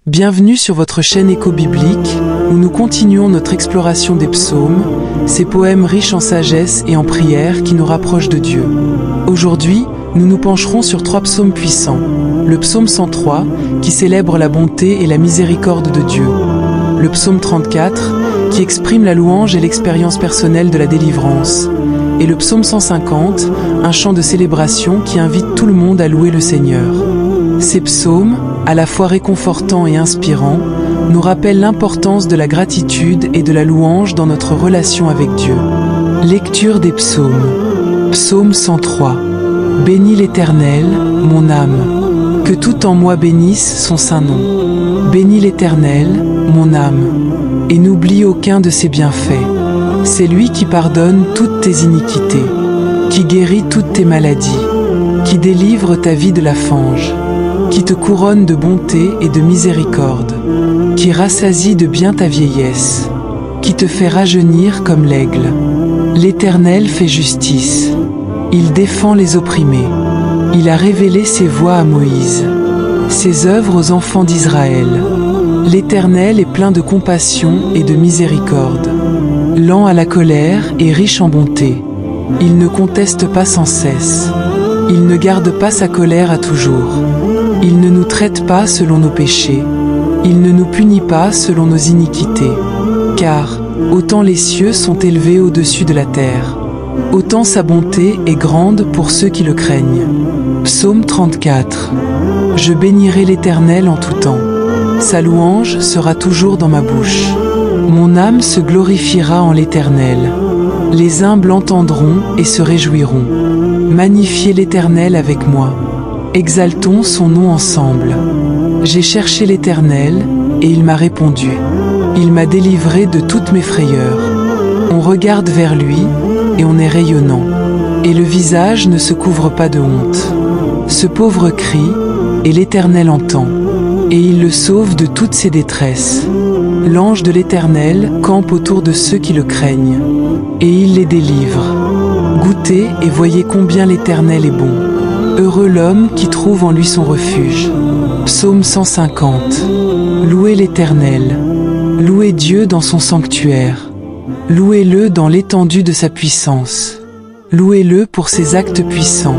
Bienvenue sur votre chaîne Éco-Biblique, où nous continuons notre exploration des psaumes, ces poèmes riches en sagesse et en prière qui nous rapprochent de Dieu. Aujourd'hui, nous nous pencherons sur 3 psaumes puissants. Le psaume 103, qui célèbre la bonté et la miséricorde de Dieu. Le psaume 34, qui exprime la louange et l'expérience personnelle de la délivrance. Et le psaume 150, un chant de célébration qui invite tout le monde à louer le Seigneur. Ces psaumes, à la fois réconfortants et inspirants, nous rappellent l'importance de la gratitude et de la louange dans notre relation avec Dieu. Lecture des psaumes. Psaume 103. Bénis l'Éternel, mon âme. Que tout en moi bénisse son saint nom. Bénis l'Éternel, mon âme. Et n'oublie aucun de ses bienfaits. C'est lui qui pardonne toutes tes iniquités, qui guérit toutes tes maladies, qui délivre ta vie de la fange, qui te couronne de bonté et de miséricorde, qui rassasie de bien ta vieillesse, qui te fait rajeunir comme l'aigle. L'Éternel fait justice, il défend les opprimés, il a révélé ses voies à Moïse, ses œuvres aux enfants d'Israël. L'Éternel est plein de compassion et de miséricorde, lent à la colère et riche en bonté. Il ne conteste pas sans cesse, il ne garde pas sa colère à toujours. Il ne nous traite pas selon nos péchés, il ne nous punit pas selon nos iniquités. Car, autant les cieux sont élevés au-dessus de la terre, autant sa bonté est grande pour ceux qui le craignent. Psaume 34. Je bénirai l'Éternel en tout temps, sa louange sera toujours dans ma bouche. Mon âme se glorifiera en l'Éternel. Les humbles entendront et se réjouiront. Magnifiez l'Éternel avec moi. Exaltons son nom ensemble. J'ai cherché l'Éternel, et il m'a répondu. Il m'a délivré de toutes mes frayeurs. On regarde vers lui, et on est rayonnant. Et le visage ne se couvre pas de honte. Ce pauvre crie, et l'Éternel entend. Et il le sauve de toutes ses détresses. L'ange de l'Éternel campe autour de ceux qui le craignent, et il les délivre. Goûtez et voyez combien l'Éternel est bon. Heureux l'homme qui trouve en lui son refuge. Psaume 150. Louez l'Éternel. Louez Dieu dans son sanctuaire. Louez-le dans l'étendue de sa puissance. Louez-le pour ses actes puissants.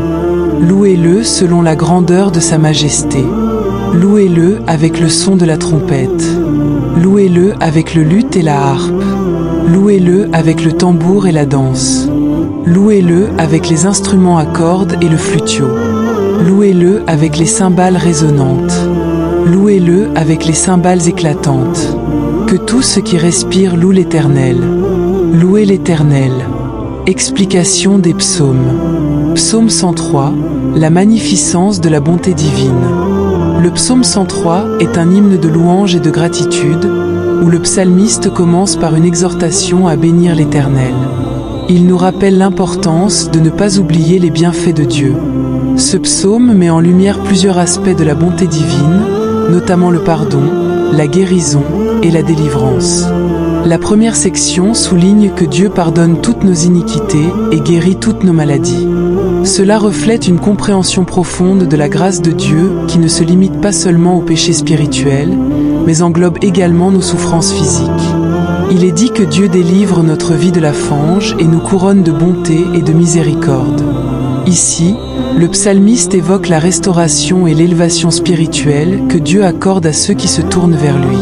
Louez-le selon la grandeur de sa majesté. Louez-le avec le son de la trompette. Louez-le avec le luth et la harpe. Louez-le avec le tambour et la danse. Louez-le avec les instruments à cordes et le flutio. Louez-le avec les cymbales résonnantes. Louez-le avec les cymbales éclatantes. Que tout ce qui respire loue l'Éternel. Louez l'Éternel. Explication des psaumes. Psaume 103, la magnificence de la bonté divine. Le psaume 103 est un hymne de louange et de gratitude, où le psalmiste commence par une exhortation à bénir l'Éternel. Il nous rappelle l'importance de ne pas oublier les bienfaits de Dieu. Ce psaume met en lumière plusieurs aspects de la bonté divine, notamment le pardon, la guérison et la délivrance. La première section souligne que Dieu pardonne toutes nos iniquités et guérit toutes nos maladies. Cela reflète une compréhension profonde de la grâce de Dieu qui ne se limite pas seulement aux péchés spirituels, mais englobe également nos souffrances physiques. Il est dit que Dieu délivre notre vie de la fange et nous couronne de bonté et de miséricorde. Ici, le psalmiste évoque la restauration et l'élévation spirituelle que Dieu accorde à ceux qui se tournent vers lui.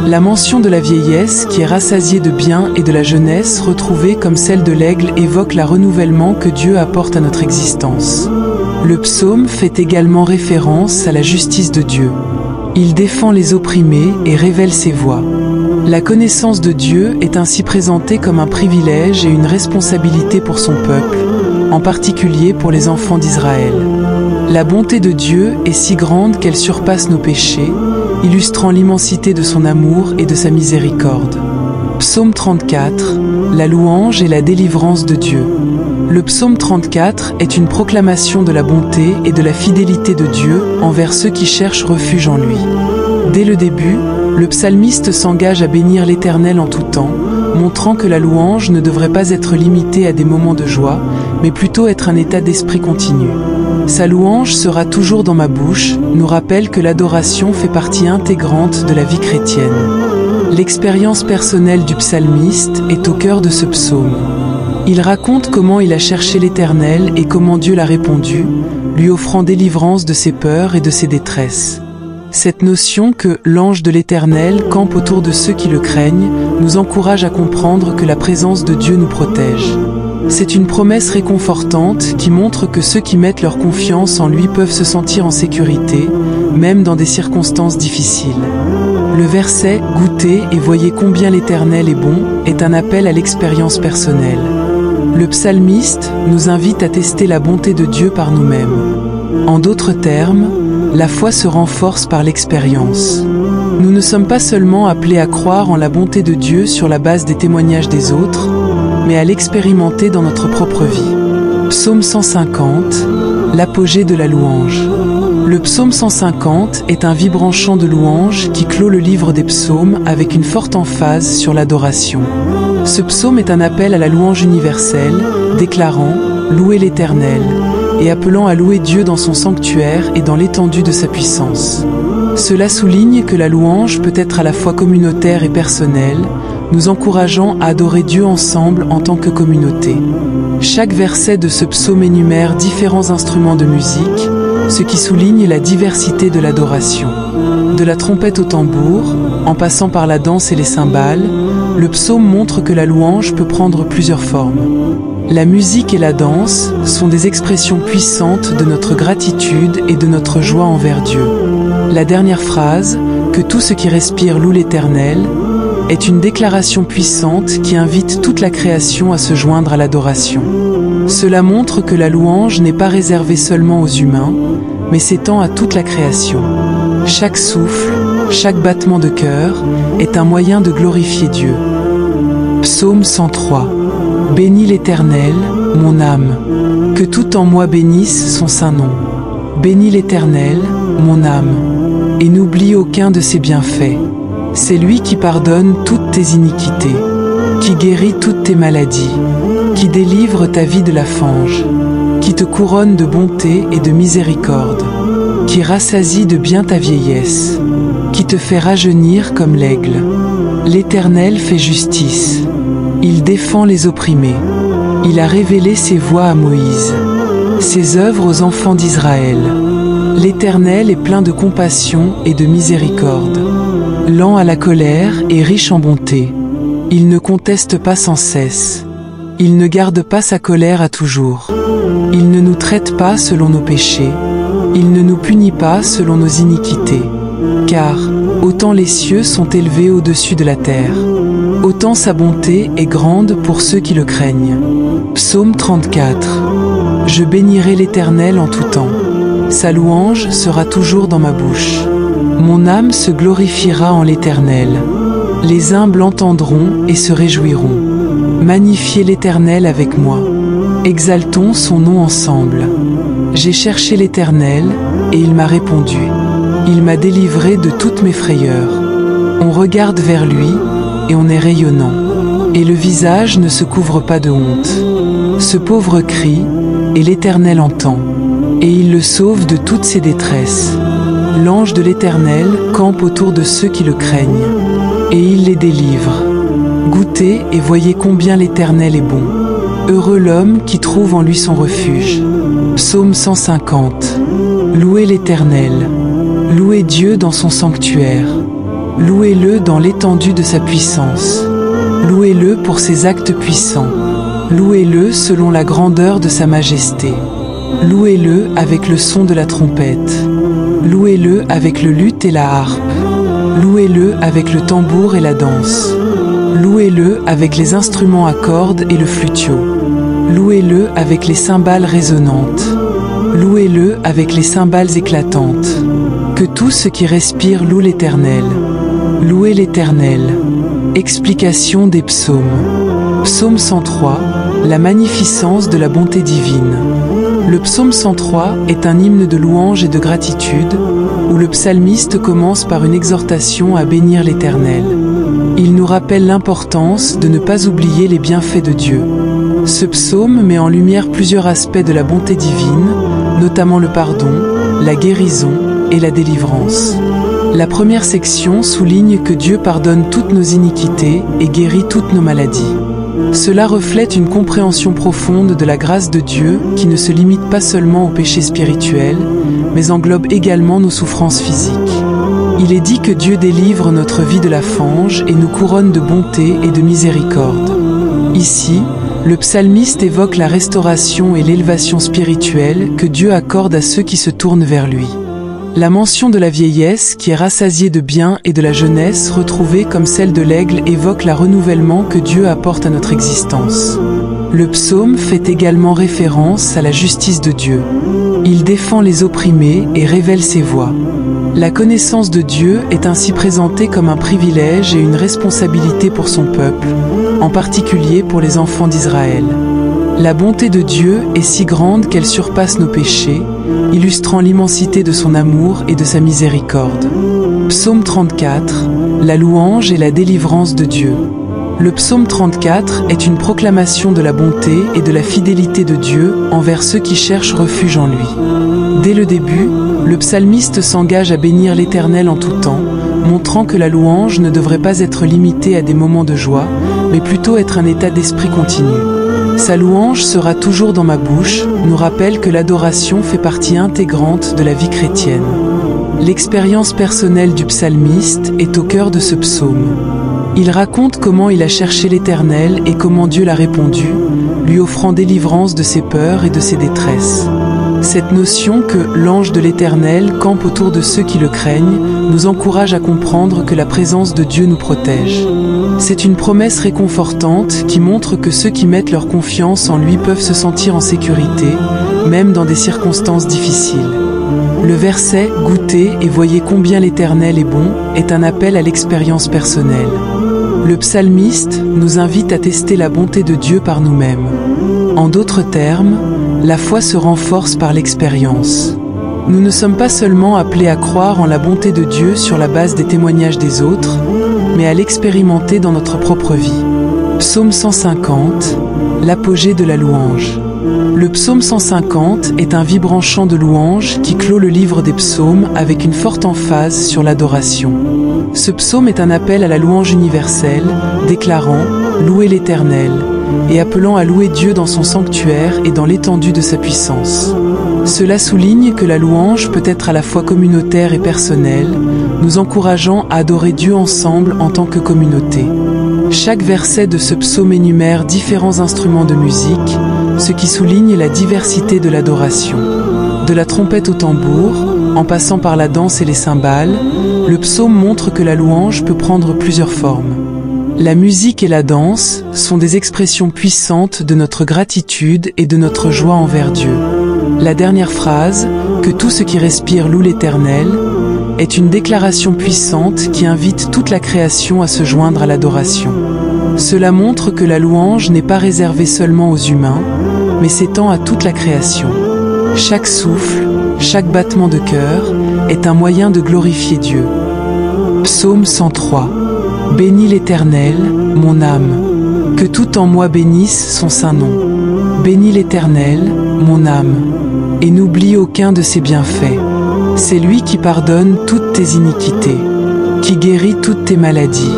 La mention de la vieillesse qui est rassasiée de bien et de la jeunesse retrouvée comme celle de l'aigle évoque le renouvellement que Dieu apporte à notre existence. Le psaume fait également référence à la justice de Dieu. Il défend les opprimés et révèle ses voies. La connaissance de Dieu est ainsi présentée comme un privilège et une responsabilité pour son peuple, en particulier pour les enfants d'Israël. La bonté de Dieu est si grande qu'elle surpasse nos péchés, illustrant l'immensité de son amour et de sa miséricorde. Psaume 34, la louange et la délivrance de Dieu. Le psaume 34 est une proclamation de la bonté et de la fidélité de Dieu envers ceux qui cherchent refuge en lui. Dès le début, le psalmiste s'engage à bénir l'Éternel en tout temps, montrant que la louange ne devrait pas être limitée à des moments de joie, mais plutôt être un état d'esprit continu. Sa louange sera toujours dans ma bouche, nous rappelle que l'adoration fait partie intégrante de la vie chrétienne. L'expérience personnelle du psalmiste est au cœur de ce psaume. Il raconte comment il a cherché l'Éternel et comment Dieu l'a répondu, lui offrant délivrance de ses peurs et de ses détresses. Cette notion que l'ange de l'Éternel campe autour de ceux qui le craignent nous encourage à comprendre que la présence de Dieu nous protège. C'est une promesse réconfortante qui montre que ceux qui mettent leur confiance en lui peuvent se sentir en sécurité, même dans des circonstances difficiles. Le verset « Goûtez et voyez combien l'Éternel est bon » est un appel à l'expérience personnelle. Le psalmiste nous invite à tester la bonté de Dieu par nous-mêmes. En d'autres termes, la foi se renforce par l'expérience. Nous ne sommes pas seulement appelés à croire en la bonté de Dieu sur la base des témoignages des autres, mais à l'expérimenter dans notre propre vie. Psaume 150, l'apogée de la louange. Le psaume 150 est un vibrant chant de louange qui clôt le livre des psaumes avec une forte emphase sur l'adoration. Ce psaume est un appel à la louange universelle, déclarant « Louez l'Éternel » et appelant à louer Dieu dans son sanctuaire et dans l'étendue de sa puissance. Cela souligne que la louange peut être à la fois communautaire et personnelle, nous encourageant à adorer Dieu ensemble en tant que communauté. Chaque verset de ce psaume énumère différents instruments de musique, ce qui souligne la diversité de l'adoration. De la trompette au tambour, en passant par la danse et les cymbales, le psaume montre que la louange peut prendre plusieurs formes. La musique et la danse sont des expressions puissantes de notre gratitude et de notre joie envers Dieu. La dernière phrase, « Que tout ce qui respire loue l'Éternel », est une déclaration puissante qui invite toute la création à se joindre à l'adoration. Cela montre que la louange n'est pas réservée seulement aux humains, mais s'étend à toute la création. Chaque souffle, chaque battement de cœur est un moyen de glorifier Dieu. Psaume 103. Bénis l'Éternel, mon âme, que tout en moi bénisse son saint nom. Bénis l'Éternel, mon âme, et n'oublie aucun de ses bienfaits. C'est lui qui pardonne toutes tes iniquités, qui guérit toutes tes maladies, qui délivre ta vie de la fange, qui te couronne de bonté et de miséricorde, qui rassasie de bien ta vieillesse, qui te fait rajeunir comme l'aigle. L'Éternel fait justice, il défend les opprimés, il a révélé ses voies à Moïse, ses œuvres aux enfants d'Israël. L'Éternel est plein de compassion et de miséricorde, lent à la colère et riche en bonté. Il ne conteste pas sans cesse. Il ne garde pas sa colère à toujours. Il ne nous traite pas selon nos péchés. Il ne nous punit pas selon nos iniquités. Car, autant les cieux sont élevés au-dessus de la terre, autant sa bonté est grande pour ceux qui le craignent. Psaume 34. Je bénirai l'Éternel en tout temps. Sa louange sera toujours dans ma bouche. Mon âme se glorifiera en l'Éternel. Les humbles entendront et se réjouiront. Magnifiez l'Éternel avec moi. Exaltons son nom ensemble. J'ai cherché l'Éternel, et il m'a répondu. Il m'a délivré de toutes mes frayeurs. On regarde vers lui, et on est rayonnant. Et le visage ne se couvre pas de honte. Ce pauvre crie, et l'Éternel entend. Et il le sauve de toutes ses détresses. L'ange de l'Éternel campe autour de ceux qui le craignent, et il les délivre. Goûtez et voyez combien l'Éternel est bon. Heureux l'homme qui trouve en lui son refuge. Psaume 150. Louez l'Éternel. Louez Dieu dans son sanctuaire. Louez-le dans l'étendue de sa puissance. Louez-le pour ses actes puissants. Louez-le selon la grandeur de sa majesté. Louez-le avec le son de la trompette. Louez-le avec le luth et la harpe. Louez-le avec le tambour et la danse. Louez-le avec les instruments à cordes et le flutio. Louez-le avec les cymbales résonnantes. Louez-le avec les cymbales éclatantes. Que tout ce qui respire loue l'Éternel. Louez l'Éternel. Explication des psaumes. Psaume 103. La magnificence de la bonté divine. Le psaume 103 est un hymne de louange et de gratitude, où le psalmiste commence par une exhortation à bénir l'Éternel. Il nous rappelle l'importance de ne pas oublier les bienfaits de Dieu. Ce psaume met en lumière plusieurs aspects de la bonté divine, notamment le pardon, la guérison et la délivrance. La première section souligne que Dieu pardonne toutes nos iniquités et guérit toutes nos maladies. Cela reflète une compréhension profonde de la grâce de Dieu qui ne se limite pas seulement au péché spirituel, mais englobe également nos souffrances physiques. Il est dit que Dieu délivre notre vie de la fange et nous couronne de bonté et de miséricorde. Ici, le psalmiste évoque la restauration et l'élévation spirituelle que Dieu accorde à ceux qui se tournent vers lui. La mention de la vieillesse qui est rassasiée de biens et de la jeunesse retrouvée comme celle de l'aigle évoque le renouvellement que Dieu apporte à notre existence. Le psaume fait également référence à la justice de Dieu. Il défend les opprimés et révèle ses voies. La connaissance de Dieu est ainsi présentée comme un privilège et une responsabilité pour son peuple, en particulier pour les enfants d'Israël. La bonté de Dieu est si grande qu'elle surpasse nos péchés, illustrant l'immensité de son amour et de sa miséricorde. Psaume 34, la louange et la délivrance de Dieu. Le psaume 34 est une proclamation de la bonté et de la fidélité de Dieu envers ceux qui cherchent refuge en lui. Dès le début, le psalmiste s'engage à bénir l'Éternel en tout temps, montrant que la louange ne devrait pas être limitée à des moments de joie, mais plutôt être un état d'esprit continu. Sa louange sera toujours dans ma bouche, nous rappelle que l'adoration fait partie intégrante de la vie chrétienne. L'expérience personnelle du psalmiste est au cœur de ce psaume. Il raconte comment il a cherché l'Éternel et comment Dieu l'a répondu, lui offrant délivrance de ses peurs et de ses détresses. Cette notion que l'ange de l'Éternel campe autour de ceux qui le craignent nous encourage à comprendre que la présence de Dieu nous protège. C'est une promesse réconfortante qui montre que ceux qui mettent leur confiance en lui peuvent se sentir en sécurité, même dans des circonstances difficiles. Le verset « Goûtez et voyez combien l'Éternel est bon » est un appel à l'expérience personnelle. Le psalmiste nous invite à tester la bonté de Dieu par nous-mêmes. En d'autres termes, la foi se renforce par l'expérience. Nous ne sommes pas seulement appelés à croire en la bonté de Dieu sur la base des témoignages des autres, mais à l'expérimenter dans notre propre vie. Psaume 150, l'apogée de la louange. Le psaume 150 est un vibrant chant de louange qui clôt le livre des psaumes avec une forte emphase sur l'adoration. Ce psaume est un appel à la louange universelle, déclarant « Louez l'Éternel » et appelant à louer Dieu dans son sanctuaire et dans l'étendue de sa puissance. Cela souligne que la louange peut être à la fois communautaire et personnelle, nous encourageant à adorer Dieu ensemble en tant que communauté. Chaque verset de ce psaume énumère différents instruments de musique, ce qui souligne la diversité de l'adoration. De la trompette au tambour, en passant par la danse et les cymbales, le psaume montre que la louange peut prendre plusieurs formes. La musique et la danse sont des expressions puissantes de notre gratitude et de notre joie envers Dieu. La dernière phrase, « Que tout ce qui respire loue l'Éternel », est une déclaration puissante qui invite toute la création à se joindre à l'adoration. Cela montre que la louange n'est pas réservée seulement aux humains, mais s'étend à toute la création. Chaque souffle, chaque battement de cœur est un moyen de glorifier Dieu. Psaume 103. Bénis l'Éternel, mon âme, que tout en moi bénisse son saint nom. Bénis l'Éternel, mon âme, et n'oublie aucun de ses bienfaits. C'est lui qui pardonne toutes tes iniquités, qui guérit toutes tes maladies,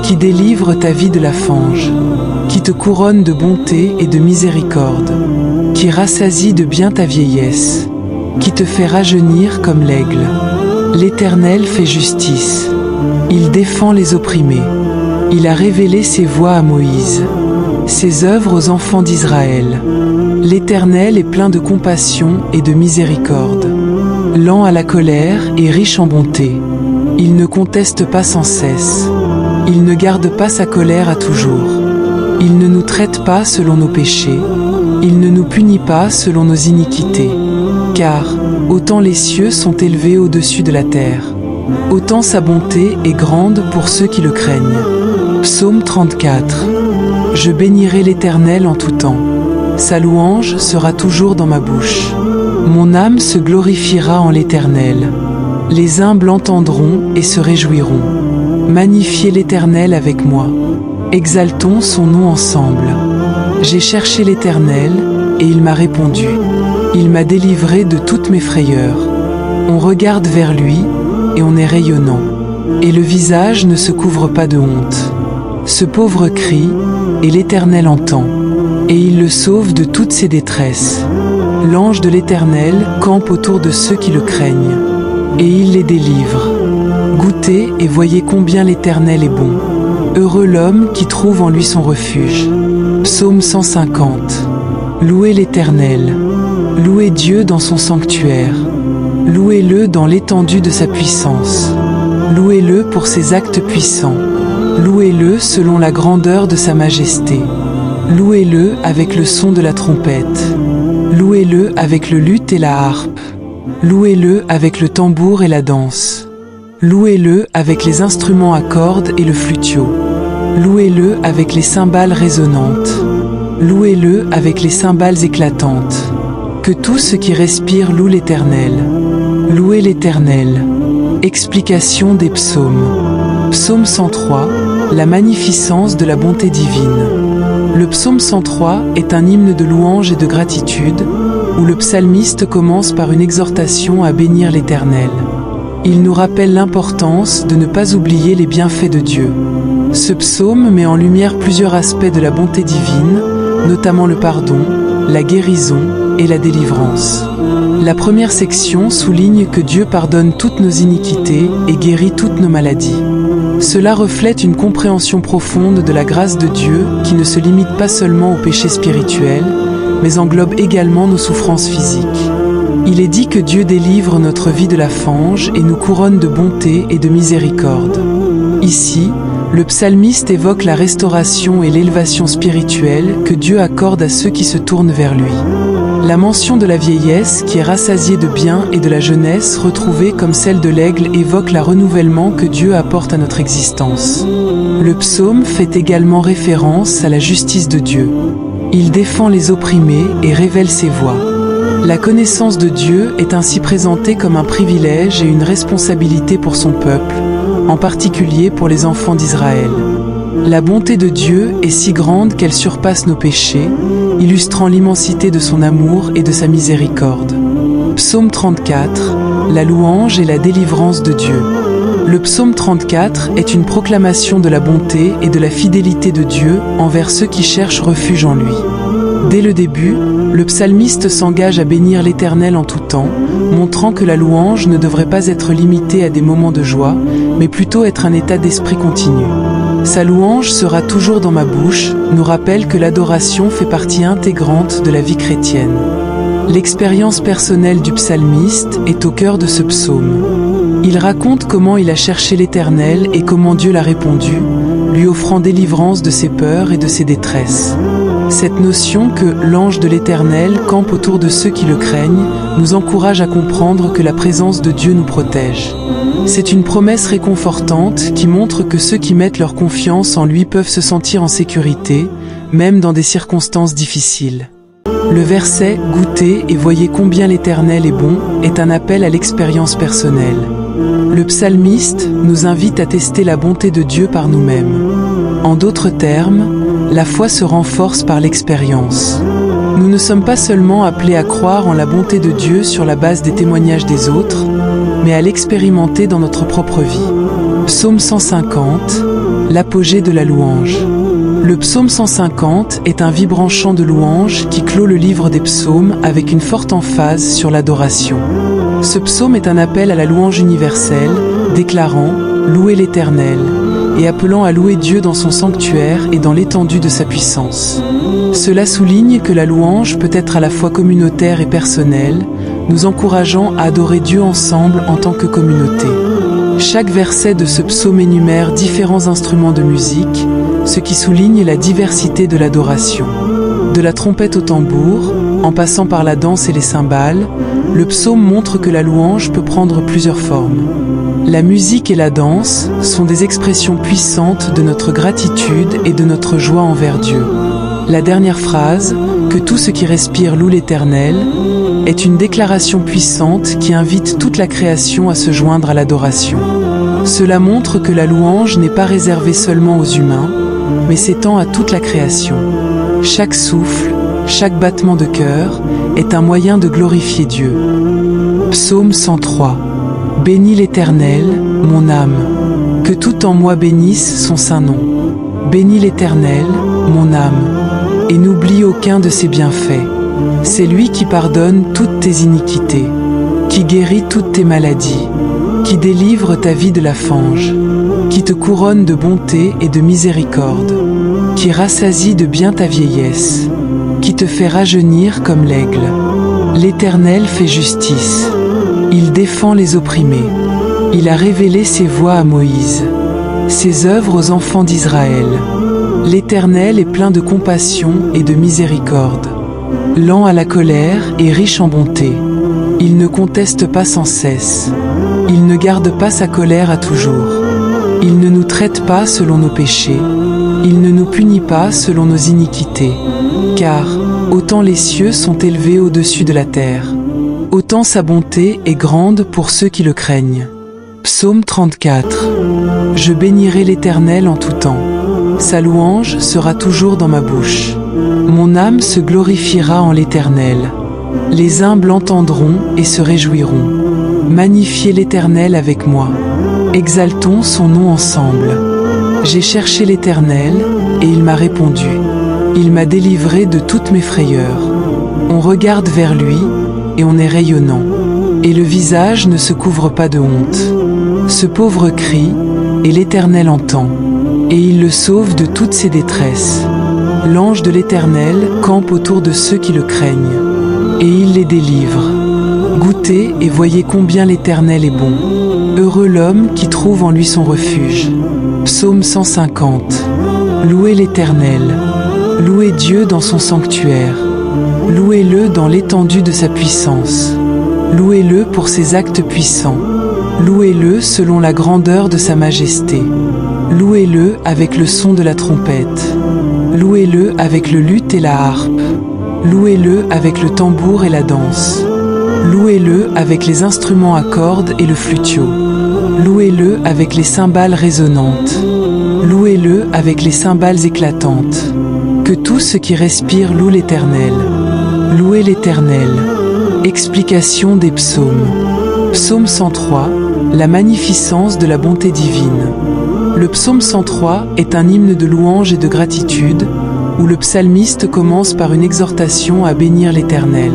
qui délivre ta vie de la fange, qui te couronne de bonté et de miséricorde, qui rassasie de bien ta vieillesse, qui te fait rajeunir comme l'aigle. L'Éternel fait justice. Il défend les opprimés. Il a révélé ses voies à Moïse, ses œuvres aux enfants d'Israël. L'Éternel est plein de compassion et de miséricorde, lent à la colère et riche en bonté. Il ne conteste pas sans cesse. Il ne garde pas sa colère à toujours. Il ne nous traite pas selon nos péchés. Il ne nous punit pas selon nos iniquités. Car, autant les cieux sont élevés au-dessus de la terre, autant sa bonté est grande pour ceux qui le craignent. Psaume 34. Je bénirai l'Éternel en tout temps. Sa louange sera toujours dans ma bouche. Mon âme se glorifiera en l'Éternel. Les humbles entendront et se réjouiront. Magnifiez l'Éternel avec moi. Exaltons son nom ensemble. J'ai cherché l'Éternel, et il m'a répondu. Il m'a délivré de toutes mes frayeurs. On regarde vers lui, et on est rayonnant. Et le visage ne se couvre pas de honte. Ce pauvre crie, et l'Éternel entend. Et il le sauve de toutes ses détresses. L'ange de l'Éternel campe autour de ceux qui le craignent. Et il les délivre. Goûtez et voyez combien l'Éternel est bon. Heureux l'homme qui trouve en lui son refuge. Psaume 150. Louez l'Éternel. Louez Dieu dans son sanctuaire. Louez-le dans l'étendue de sa puissance. Louez-le pour ses actes puissants. Louez-le selon la grandeur de sa majesté. Louez-le avec le son de la trompette. Louez-le avec le luth et la harpe. Louez-le avec le tambour et la danse. Louez-le avec les instruments à cordes et le flutio. Louez-le avec les cymbales résonnantes. Louez-le avec les cymbales éclatantes. Que tout ce qui respire loue l'Éternel. Louez l'Éternel. Explication des psaumes. Psaume 103, la magnificence de la bonté divine. Le psaume 103 est un hymne de louange et de gratitude, où le psalmiste commence par une exhortation à bénir l'Éternel. Il nous rappelle l'importance de ne pas oublier les bienfaits de Dieu. Ce psaume met en lumière plusieurs aspects de la bonté divine, notamment le pardon, la guérison et la délivrance. La première section souligne que Dieu pardonne toutes nos iniquités et guérit toutes nos maladies. Cela reflète une compréhension profonde de la grâce de Dieu qui ne se limite pas seulement au péché spirituel, mais englobe également nos souffrances physiques. Il est dit que Dieu délivre notre vie de la fange et nous couronne de bonté et de miséricorde. Ici, le psalmiste évoque la restauration et l'élévation spirituelle que Dieu accorde à ceux qui se tournent vers lui. La mention de la vieillesse qui est rassasiée de biens et de la jeunesse retrouvée comme celle de l'aigle évoque le renouvellement que Dieu apporte à notre existence. Le psaume fait également référence à la justice de Dieu. Il défend les opprimés et révèle ses voies. La connaissance de Dieu est ainsi présentée comme un privilège et une responsabilité pour son peuple, en particulier pour les enfants d'Israël. La bonté de Dieu est si grande qu'elle surpasse nos péchés, illustrant l'immensité de son amour et de sa miséricorde. Psaume 34, la louange et la délivrance de Dieu. Le psaume 34 est une proclamation de la bonté et de la fidélité de Dieu envers ceux qui cherchent refuge en lui. Dès le début, le psalmiste s'engage à bénir l'Éternel en tout temps, montrant que la louange ne devrait pas être limitée à des moments de joie, mais plutôt être un état d'esprit continu. Sa louange sera toujours dans ma bouche, nous rappelle que l'adoration fait partie intégrante de la vie chrétienne. L'expérience personnelle du psalmiste est au cœur de ce psaume. Il raconte comment il a cherché l'Éternel et comment Dieu l'a répondu, lui offrant délivrance de ses peurs et de ses détresses. Cette notion que l'ange de l'Éternel campe autour de ceux qui le craignent nous encourage à comprendre que la présence de Dieu nous protège. C'est une promesse réconfortante qui montre que ceux qui mettent leur confiance en lui peuvent se sentir en sécurité, même dans des circonstances difficiles. Le verset « Goûtez et voyez combien l'Éternel est bon » est un appel à l'expérience personnelle. Le psalmiste nous invite à tester la bonté de Dieu par nous-mêmes. En d'autres termes, la foi se renforce par l'expérience. Nous ne sommes pas seulement appelés à croire en la bonté de Dieu sur la base des témoignages des autres, mais à l'expérimenter dans notre propre vie. Psaume 150, l'apogée de la louange. Le psaume 150 est un vibrant chant de louange qui clôt le livre des psaumes avec une forte emphase sur l'adoration. Ce psaume est un appel à la louange universelle, déclarant « Louez l'Éternel » et appelant à louer Dieu dans son sanctuaire et dans l'étendue de sa puissance. Cela souligne que la louange peut être à la fois communautaire et personnelle, nous encourageant à adorer Dieu ensemble en tant que communauté. Chaque verset de ce psaume énumère différents instruments de musique, ce qui souligne la diversité de l'adoration. De la trompette au tambour, en passant par la danse et les cymbales, le psaume montre que la louange peut prendre plusieurs formes. La musique et la danse sont des expressions puissantes de notre gratitude et de notre joie envers Dieu. La dernière phrase, « Que tout ce qui respire loue l'Éternel », est une déclaration puissante qui invite toute la création à se joindre à l'adoration. Cela montre que la louange n'est pas réservée seulement aux humains, mais s'étend à toute la création. Chaque souffle, chaque battement de cœur est un moyen de glorifier Dieu. Psaume 103. Bénis l'Éternel, mon âme. Que tout en moi bénisse son saint nom. Bénis l'Éternel, mon âme, et n'oublie aucun de ses bienfaits. C'est lui qui pardonne toutes tes iniquités, qui guérit toutes tes maladies, qui délivre ta vie de la fange, qui te couronne de bonté et de miséricorde, qui rassasie de bien ta vieillesse, qui te fait rajeunir comme l'aigle. L'Éternel fait justice, il défend les opprimés, il a révélé ses voies à Moïse, ses œuvres aux enfants d'Israël. L'Éternel est plein de compassion et de miséricorde, lent à la colère et riche en bonté. Il ne conteste pas sans cesse, il ne garde pas sa colère à toujours. Il ne nous traite pas selon nos péchés, il ne nous punit pas selon nos iniquités. Car, autant les cieux sont élevés au-dessus de la terre, autant sa bonté est grande pour ceux qui le craignent. Psaume 34. Je bénirai l'Éternel en tout temps. Sa louange sera toujours dans ma bouche. Mon âme se glorifiera en l'Éternel. Les humbles l'entendront et se réjouiront. Magnifiez l'Éternel avec moi. Exaltons son nom ensemble. J'ai cherché l'Éternel, et il m'a répondu. Il m'a délivré de toutes mes frayeurs. On regarde vers lui, et on est rayonnant. Et le visage ne se couvre pas de honte. Ce pauvre crie, et l'Éternel entend, et il le sauve de toutes ses détresses. L'ange de l'Éternel campe autour de ceux qui le craignent, et il les délivre. Goûtez et voyez combien l'Éternel est bon. Heureux l'homme qui trouve en lui son refuge. Psaume 150. Louez l'Éternel. Louez Dieu dans son sanctuaire. Louez-le dans l'étendue de sa puissance. Louez-le pour ses actes puissants. Louez-le selon la grandeur de sa majesté. Louez-le avec le son de la trompette. Louez-le avec le luth et la harpe. Louez-le avec le tambour et la danse. Louez-le avec les instruments à cordes et le flutio. Louez-le avec les cymbales résonnantes. Louez-le avec les cymbales éclatantes. Que tout ce qui respire loue l'Éternel. Louez l'Éternel. Explication des psaumes. Psaume 103. La magnificence de la bonté divine. Le psaume 103 est un hymne de louange et de gratitude, où le psalmiste commence par une exhortation à bénir l'Éternel.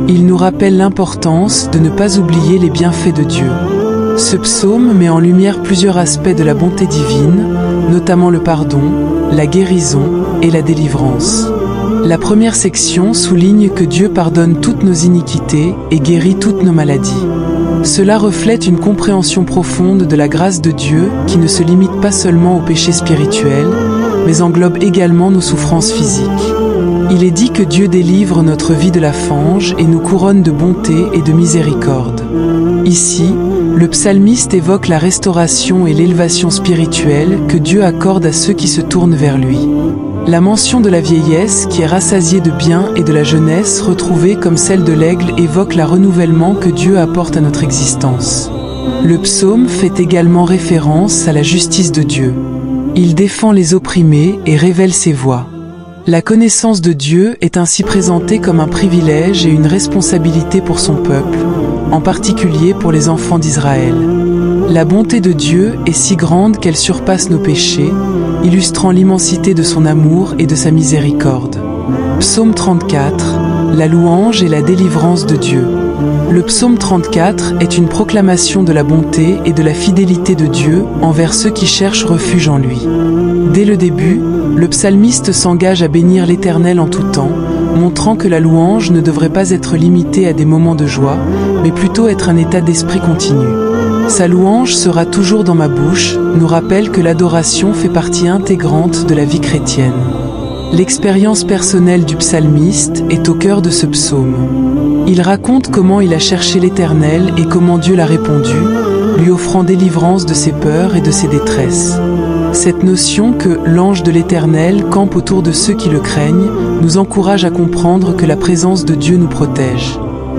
Il nous rappelle l'importance de ne pas oublier les bienfaits de Dieu. Ce psaume met en lumière plusieurs aspects de la bonté divine, notamment le pardon, la guérison et la délivrance. La première section souligne que Dieu pardonne toutes nos iniquités et guérit toutes nos maladies. Cela reflète une compréhension profonde de la grâce de Dieu qui ne se limite pas seulement au péché spirituel, mais englobe également nos souffrances physiques. Il est dit que Dieu délivre notre vie de la fange et nous couronne de bonté et de miséricorde. Ici, le psalmiste évoque la restauration et l'élévation spirituelle que Dieu accorde à ceux qui se tournent vers lui. La mention de la vieillesse qui est rassasiée de bien et de la jeunesse retrouvée comme celle de l'aigle évoque le renouvellement que Dieu apporte à notre existence. Le psaume fait également référence à la justice de Dieu. Il défend les opprimés et révèle ses voies. La connaissance de Dieu est ainsi présentée comme un privilège et une responsabilité pour son peuple, en particulier pour les enfants d'Israël. La bonté de Dieu est si grande qu'elle surpasse nos péchés, illustrant l'immensité de son amour et de sa miséricorde. Psaume 34, la louange et la délivrance de Dieu. Le psaume 34 est une proclamation de la bonté et de la fidélité de Dieu envers ceux qui cherchent refuge en lui. Dès le début, le psalmiste s'engage à bénir l'Éternel en tout temps, montrant que la louange ne devrait pas être limitée à des moments de joie, mais plutôt être un état d'esprit continu. Sa louange sera toujours dans ma bouche, nous rappelle que l'adoration fait partie intégrante de la vie chrétienne. L'expérience personnelle du psalmiste est au cœur de ce psaume. Il raconte comment il a cherché l'Éternel et comment Dieu l'a répondu, lui offrant délivrance de ses peurs et de ses détresses. Cette notion que l'ange de l'Éternel campe autour de ceux qui le craignent nous encourage à comprendre que la présence de Dieu nous protège.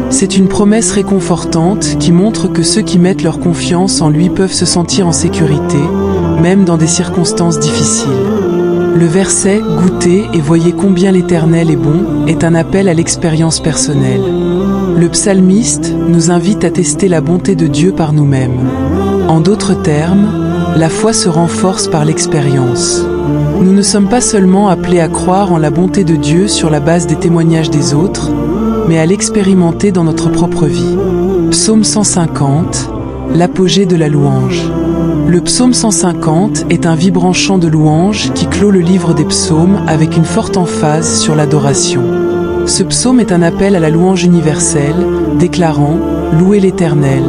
C'est une promesse réconfortante qui montre que ceux qui mettent leur confiance en lui peuvent se sentir en sécurité, même dans des circonstances difficiles. Le verset « Goûtez et voyez combien l'Éternel est bon » est un appel à l'expérience personnelle. Le psalmiste nous invite à tester la bonté de Dieu par nous-mêmes. En d'autres termes, la foi se renforce par l'expérience. Nous ne sommes pas seulement appelés à croire en la bonté de Dieu sur la base des témoignages des autres, mais à l'expérimenter dans notre propre vie. Psaume 150, l'apogée de la louange. Le psaume 150 est un vibrant chant de louange qui clôt le livre des psaumes avec une forte emphase sur l'adoration. Ce psaume est un appel à la louange universelle, déclarant « Louez l'Éternel »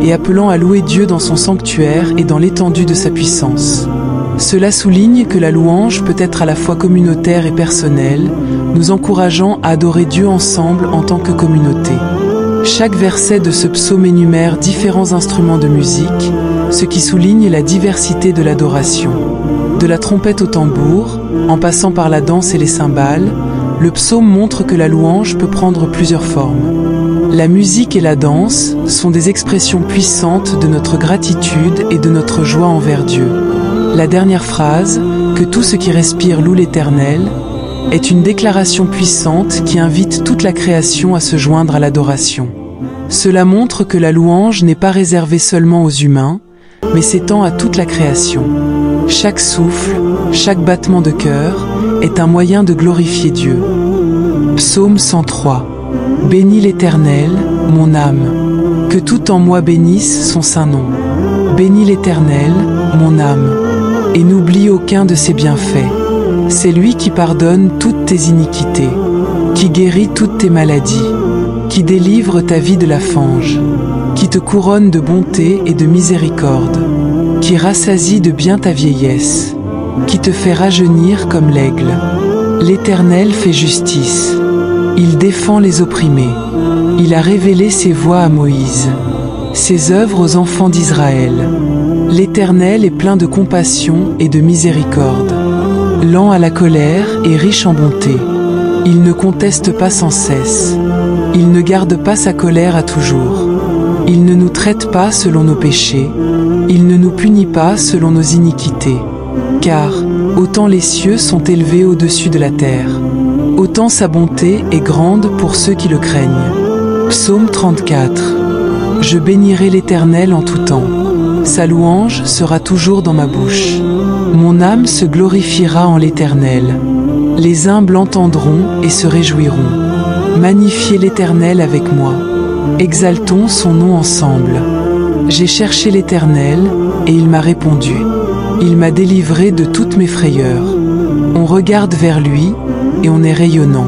et appelant à louer Dieu dans son sanctuaire et dans l'étendue de sa puissance. Cela souligne que la louange peut être à la fois communautaire et personnelle, nous encourageant à adorer Dieu ensemble en tant que communauté. Chaque verset de ce psaume énumère différents instruments de musique, ce qui souligne la diversité de l'adoration. De la trompette au tambour, en passant par la danse et les cymbales, le psaume montre que la louange peut prendre plusieurs formes. La musique et la danse sont des expressions puissantes de notre gratitude et de notre joie envers Dieu. La dernière phrase, « Que tout ce qui respire loue l'Éternel », est une déclaration puissante qui invite toute la création à se joindre à l'adoration. Cela montre que la louange n'est pas réservée seulement aux humains, mais s'étend à toute la création. Chaque souffle, chaque battement de cœur est un moyen de glorifier Dieu. Psaume 103. Bénis l'Éternel, mon âme. Que tout en moi bénisse son saint nom. Bénis l'Éternel, mon âme, et n'oublie aucun de ses bienfaits. C'est lui qui pardonne toutes tes iniquités, qui guérit toutes tes maladies, qui délivre ta vie de la fange, qui te couronne de bonté et de miséricorde, qui rassasie de bien ta vieillesse, qui te fait rajeunir comme l'aigle. L'Éternel fait justice, il défend les opprimés, il a révélé ses voies à Moïse, ses œuvres aux enfants d'Israël. L'Éternel est plein de compassion et de miséricorde, lent à la colère et riche en bonté. Il ne conteste pas sans cesse. Il ne garde pas sa colère à toujours. Il ne nous traite pas selon nos péchés. Il ne nous punit pas selon nos iniquités. Car, autant les cieux sont élevés au-dessus de la terre, autant sa bonté est grande pour ceux qui le craignent. Psaume 34. Je bénirai l'Éternel en tout temps. Sa louange sera toujours dans ma bouche. Mon âme se glorifiera en l'Éternel. Les humbles entendront et se réjouiront. Magnifiez l'Éternel avec moi. Exaltons son nom ensemble. J'ai cherché l'Éternel, et il m'a répondu. Il m'a délivré de toutes mes frayeurs. On regarde vers lui, et on est rayonnant.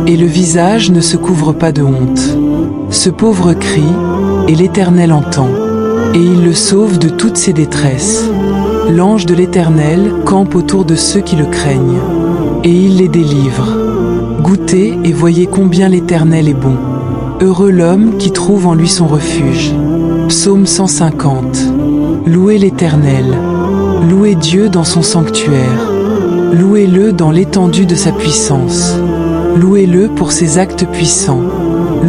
Et le visage ne se couvre pas de honte. Ce pauvre crie, et l'Éternel entend. Et il le sauve de toutes ses détresses. L'ange de l'Éternel campe autour de ceux qui le craignent, et il les délivre. Goûtez et voyez combien l'Éternel est bon. Heureux l'homme qui trouve en lui son refuge. Psaume 150. Louez l'Éternel. Louez Dieu dans son sanctuaire. Louez-le dans l'étendue de sa puissance. Louez-le pour ses actes puissants.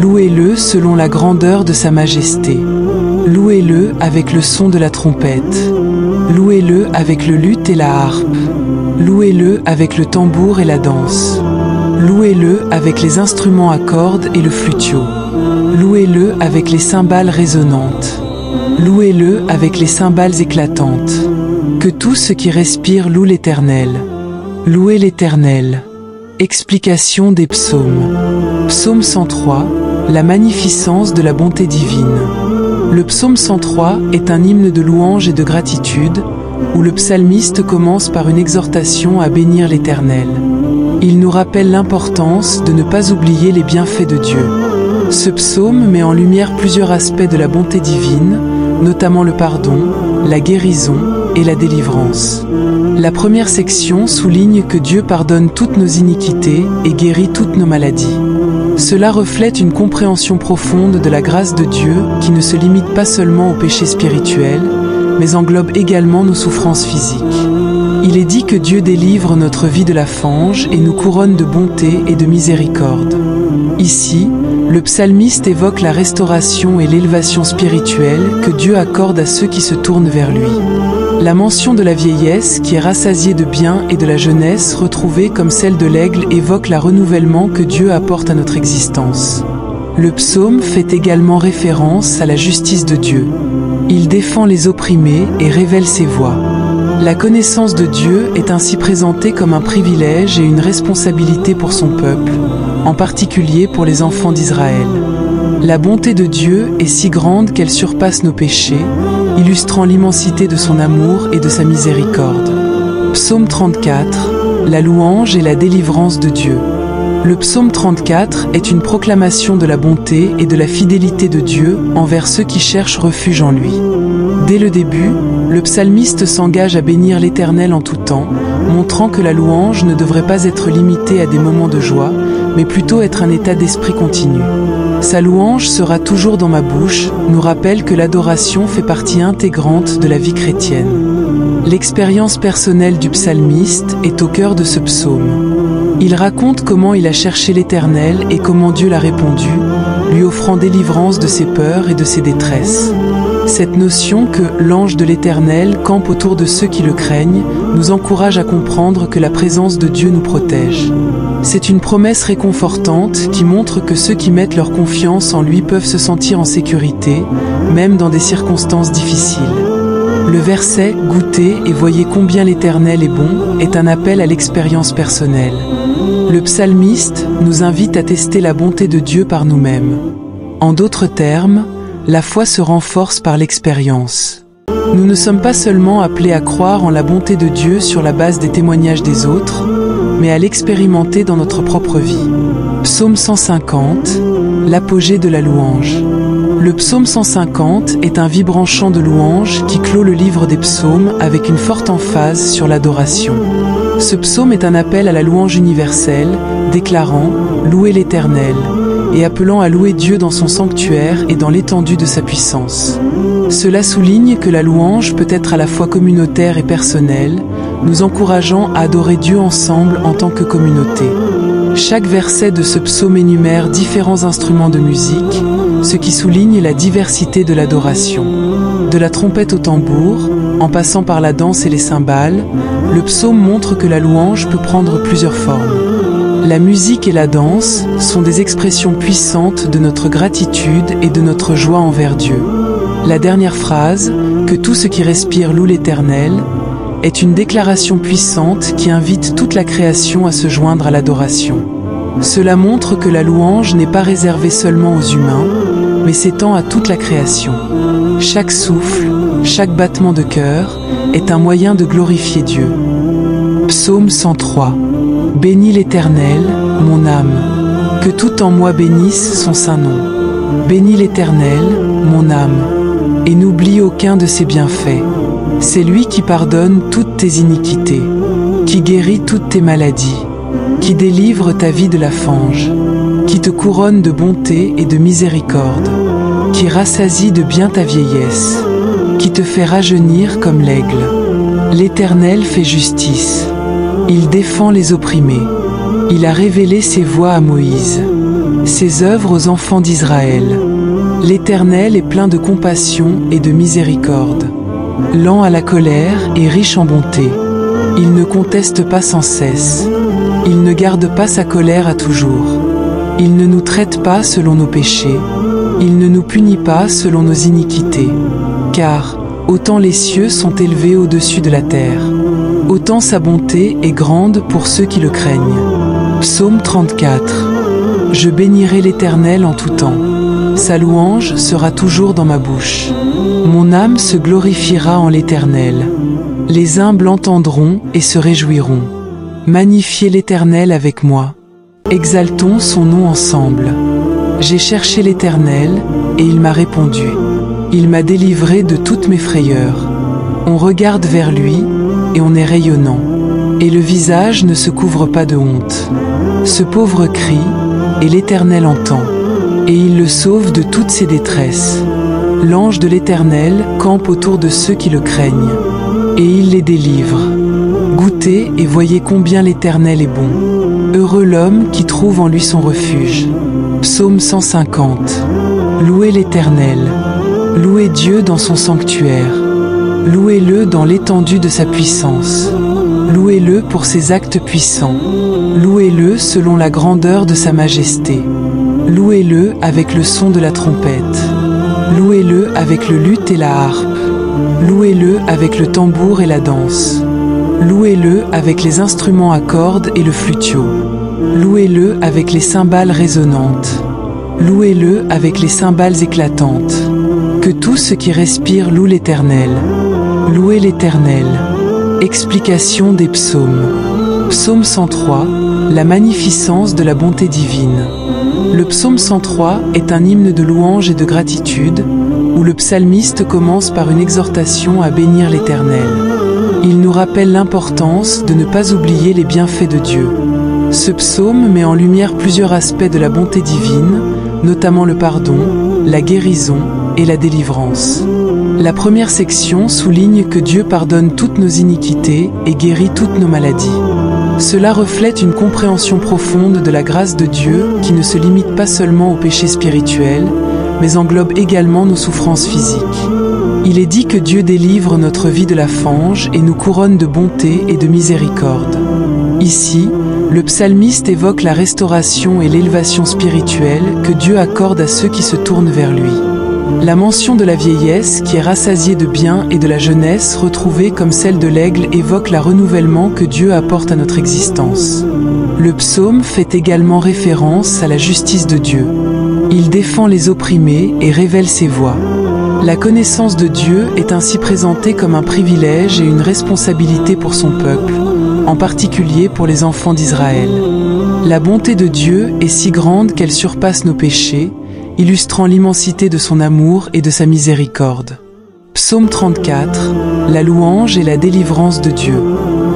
Louez-le selon la grandeur de sa majesté. Louez-le avec le son de la trompette. Louez-le avec le luth et la harpe. Louez-le avec le tambour et la danse. Louez-le avec les instruments à cordes et le flutio. Louez-le avec les cymbales résonnantes. Louez-le avec les cymbales éclatantes. Que tout ce qui respire loue l'Éternel. Louez l'Éternel. Explication des psaumes. Psaume 103, la magnificence de la bonté divine. Le psaume 103 est un hymne de louange et de gratitude, où le psalmiste commence par une exhortation à bénir l'Éternel. Il nous rappelle l'importance de ne pas oublier les bienfaits de Dieu. Ce psaume met en lumière plusieurs aspects de la bonté divine, notamment le pardon, la guérison et la délivrance. La première section souligne que Dieu pardonne toutes nos iniquités et guérit toutes nos maladies. Cela reflète une compréhension profonde de la grâce de Dieu qui ne se limite pas seulement au péché spirituel, mais englobe également nos souffrances physiques. Il est dit que Dieu délivre notre vie de la fange et nous couronne de bonté et de miséricorde. Ici, le psalmiste évoque la restauration et l'élévation spirituelle que Dieu accorde à ceux qui se tournent vers lui. La mention de la vieillesse, qui est rassasiée de bien, et de la jeunesse, retrouvée comme celle de l'aigle, évoque le renouvellement que Dieu apporte à notre existence. Le psaume fait également référence à la justice de Dieu. Il défend les opprimés et révèle ses voies. La connaissance de Dieu est ainsi présentée comme un privilège et une responsabilité pour son peuple, en particulier pour les enfants d'Israël. La bonté de Dieu est si grande qu'elle surpasse nos péchés, illustrant l'immensité de son amour et de sa miséricorde. Psaume 34, la louange et la délivrance de Dieu. Le psaume 34 est une proclamation de la bonté et de la fidélité de Dieu envers ceux qui cherchent refuge en lui. Dès le début, le psalmiste s'engage à bénir l'Éternel en tout temps, montrant que la louange ne devrait pas être limitée à des moments de joie, mais plutôt être un état d'esprit continu. Sa louange sera toujours dans ma bouche, nous rappelle que l'adoration fait partie intégrante de la vie chrétienne. L'expérience personnelle du psalmiste est au cœur de ce psaume. Il raconte comment il a cherché l'Éternel et comment Dieu l'a répondu, lui offrant délivrance de ses peurs et de ses détresses. Cette notion que l'ange de l'Éternel campe autour de ceux qui le craignent nous encourage à comprendre que la présence de Dieu nous protège. C'est une promesse réconfortante qui montre que ceux qui mettent leur confiance en lui peuvent se sentir en sécurité, même dans des circonstances difficiles. Le verset « Goûtez et voyez combien l'Éternel est bon » est un appel à l'expérience personnelle. Le psalmiste nous invite à tester la bonté de Dieu par nous-mêmes. En d'autres termes, la foi se renforce par l'expérience. Nous ne sommes pas seulement appelés à croire en la bonté de Dieu sur la base des témoignages des autres, mais à l'expérimenter dans notre propre vie. Psaume 150, l'apogée de la louange. Le psaume 150 est un vibrant chant de louange qui clôt le livre des psaumes avec une forte emphase sur l'adoration. Ce psaume est un appel à la louange universelle, déclarant « Louez l'Éternel » et appelant à louer Dieu dans son sanctuaire et dans l'étendue de sa puissance. Cela souligne que la louange peut être à la fois communautaire et personnelle, nous encourageant à adorer Dieu ensemble en tant que communauté. Chaque verset de ce psaume énumère différents instruments de musique, ce qui souligne la diversité de l'adoration. De la trompette au tambour, en passant par la danse et les cymbales, le psaume montre que la louange peut prendre plusieurs formes. La musique et la danse sont des expressions puissantes de notre gratitude et de notre joie envers Dieu. La dernière phrase, « Que tout ce qui respire loue l'Éternel », est une déclaration puissante qui invite toute la création à se joindre à l'adoration. Cela montre que la louange n'est pas réservée seulement aux humains, mais s'étend à toute la création. Chaque souffle, chaque battement de cœur est un moyen de glorifier Dieu. Psaume 103. Bénis l'Éternel, mon âme, que tout en moi bénisse son saint nom. Bénis l'Éternel, mon âme, et n'oublie aucun de ses bienfaits. C'est lui qui pardonne toutes tes iniquités, qui guérit toutes tes maladies, qui délivre ta vie de la fange, qui te couronne de bonté et de miséricorde, qui rassasie de bien ta vieillesse, qui te fait rajeunir comme l'aigle. L'Éternel fait justice. Il défend les opprimés. Il a révélé ses voies à Moïse, ses œuvres aux enfants d'Israël. L'Éternel est plein de compassion et de miséricorde, lent à la colère et riche en bonté. Il ne conteste pas sans cesse. Il ne garde pas sa colère à toujours. Il ne nous traite pas selon nos péchés. Il ne nous punit pas selon nos iniquités. Car autant les cieux sont élevés au-dessus de la terre, autant sa bonté est grande pour ceux qui le craignent. Psaume 34. Je bénirai l'Éternel en tout temps. Sa louange sera toujours dans ma bouche. Mon âme se glorifiera en l'Éternel. Les humbles entendront et se réjouiront. Magnifiez l'Éternel avec moi. Exaltons son nom ensemble. J'ai cherché l'Éternel et il m'a répondu. Il m'a délivré de toutes mes frayeurs. On regarde vers lui et on est rayonnant, et le visage ne se couvre pas de honte. Ce pauvre crie, et l'Éternel entend, et il le sauve de toutes ses détresses. L'ange de l'Éternel campe autour de ceux qui le craignent, et il les délivre. Goûtez et voyez combien l'Éternel est bon. Heureux l'homme qui trouve en lui son refuge. Psaume 150. Louez l'Éternel. Louez Dieu dans son sanctuaire. Louez-le dans l'étendue de sa puissance. Louez-le pour ses actes puissants. Louez-le selon la grandeur de sa majesté. Louez-le avec le son de la trompette. Louez-le avec le luth et la harpe. Louez-le avec le tambour et la danse. Louez-le avec les instruments à cordes et le flutio. Louez-le avec les cymbales résonnantes. Louez-le avec les cymbales éclatantes. Que tout ce qui respire loue l'Éternel. Louez l'Éternel. Explication des psaumes. Psaume 103, la magnificence de la bonté divine. Le psaume 103 est un hymne de louange et de gratitude, où le psalmiste commence par une exhortation à bénir l'Éternel. Il nous rappelle l'importance de ne pas oublier les bienfaits de Dieu. Ce psaume met en lumière plusieurs aspects de la bonté divine, notamment le pardon, la guérison et la délivrance. La première section souligne que Dieu pardonne toutes nos iniquités et guérit toutes nos maladies. Cela reflète une compréhension profonde de la grâce de Dieu qui ne se limite pas seulement aux péchés spirituels, mais englobe également nos souffrances physiques. Il est dit que Dieu délivre notre vie de la fange et nous couronne de bonté et de miséricorde. Ici, le psalmiste évoque la restauration et l'élévation spirituelle que Dieu accorde à ceux qui se tournent vers lui. La mention de la vieillesse qui est rassasiée de biens et de la jeunesse retrouvée comme celle de l'aigle évoque le renouvellement que Dieu apporte à notre existence. Le psaume fait également référence à la justice de Dieu. Il défend les opprimés et révèle ses voies. La connaissance de Dieu est ainsi présentée comme un privilège et une responsabilité pour son peuple, en particulier pour les enfants d'Israël. La bonté de Dieu est si grande qu'elle surpasse nos péchés, illustrant l'immensité de son amour et de sa miséricorde. Psaume 34, la louange et la délivrance de Dieu.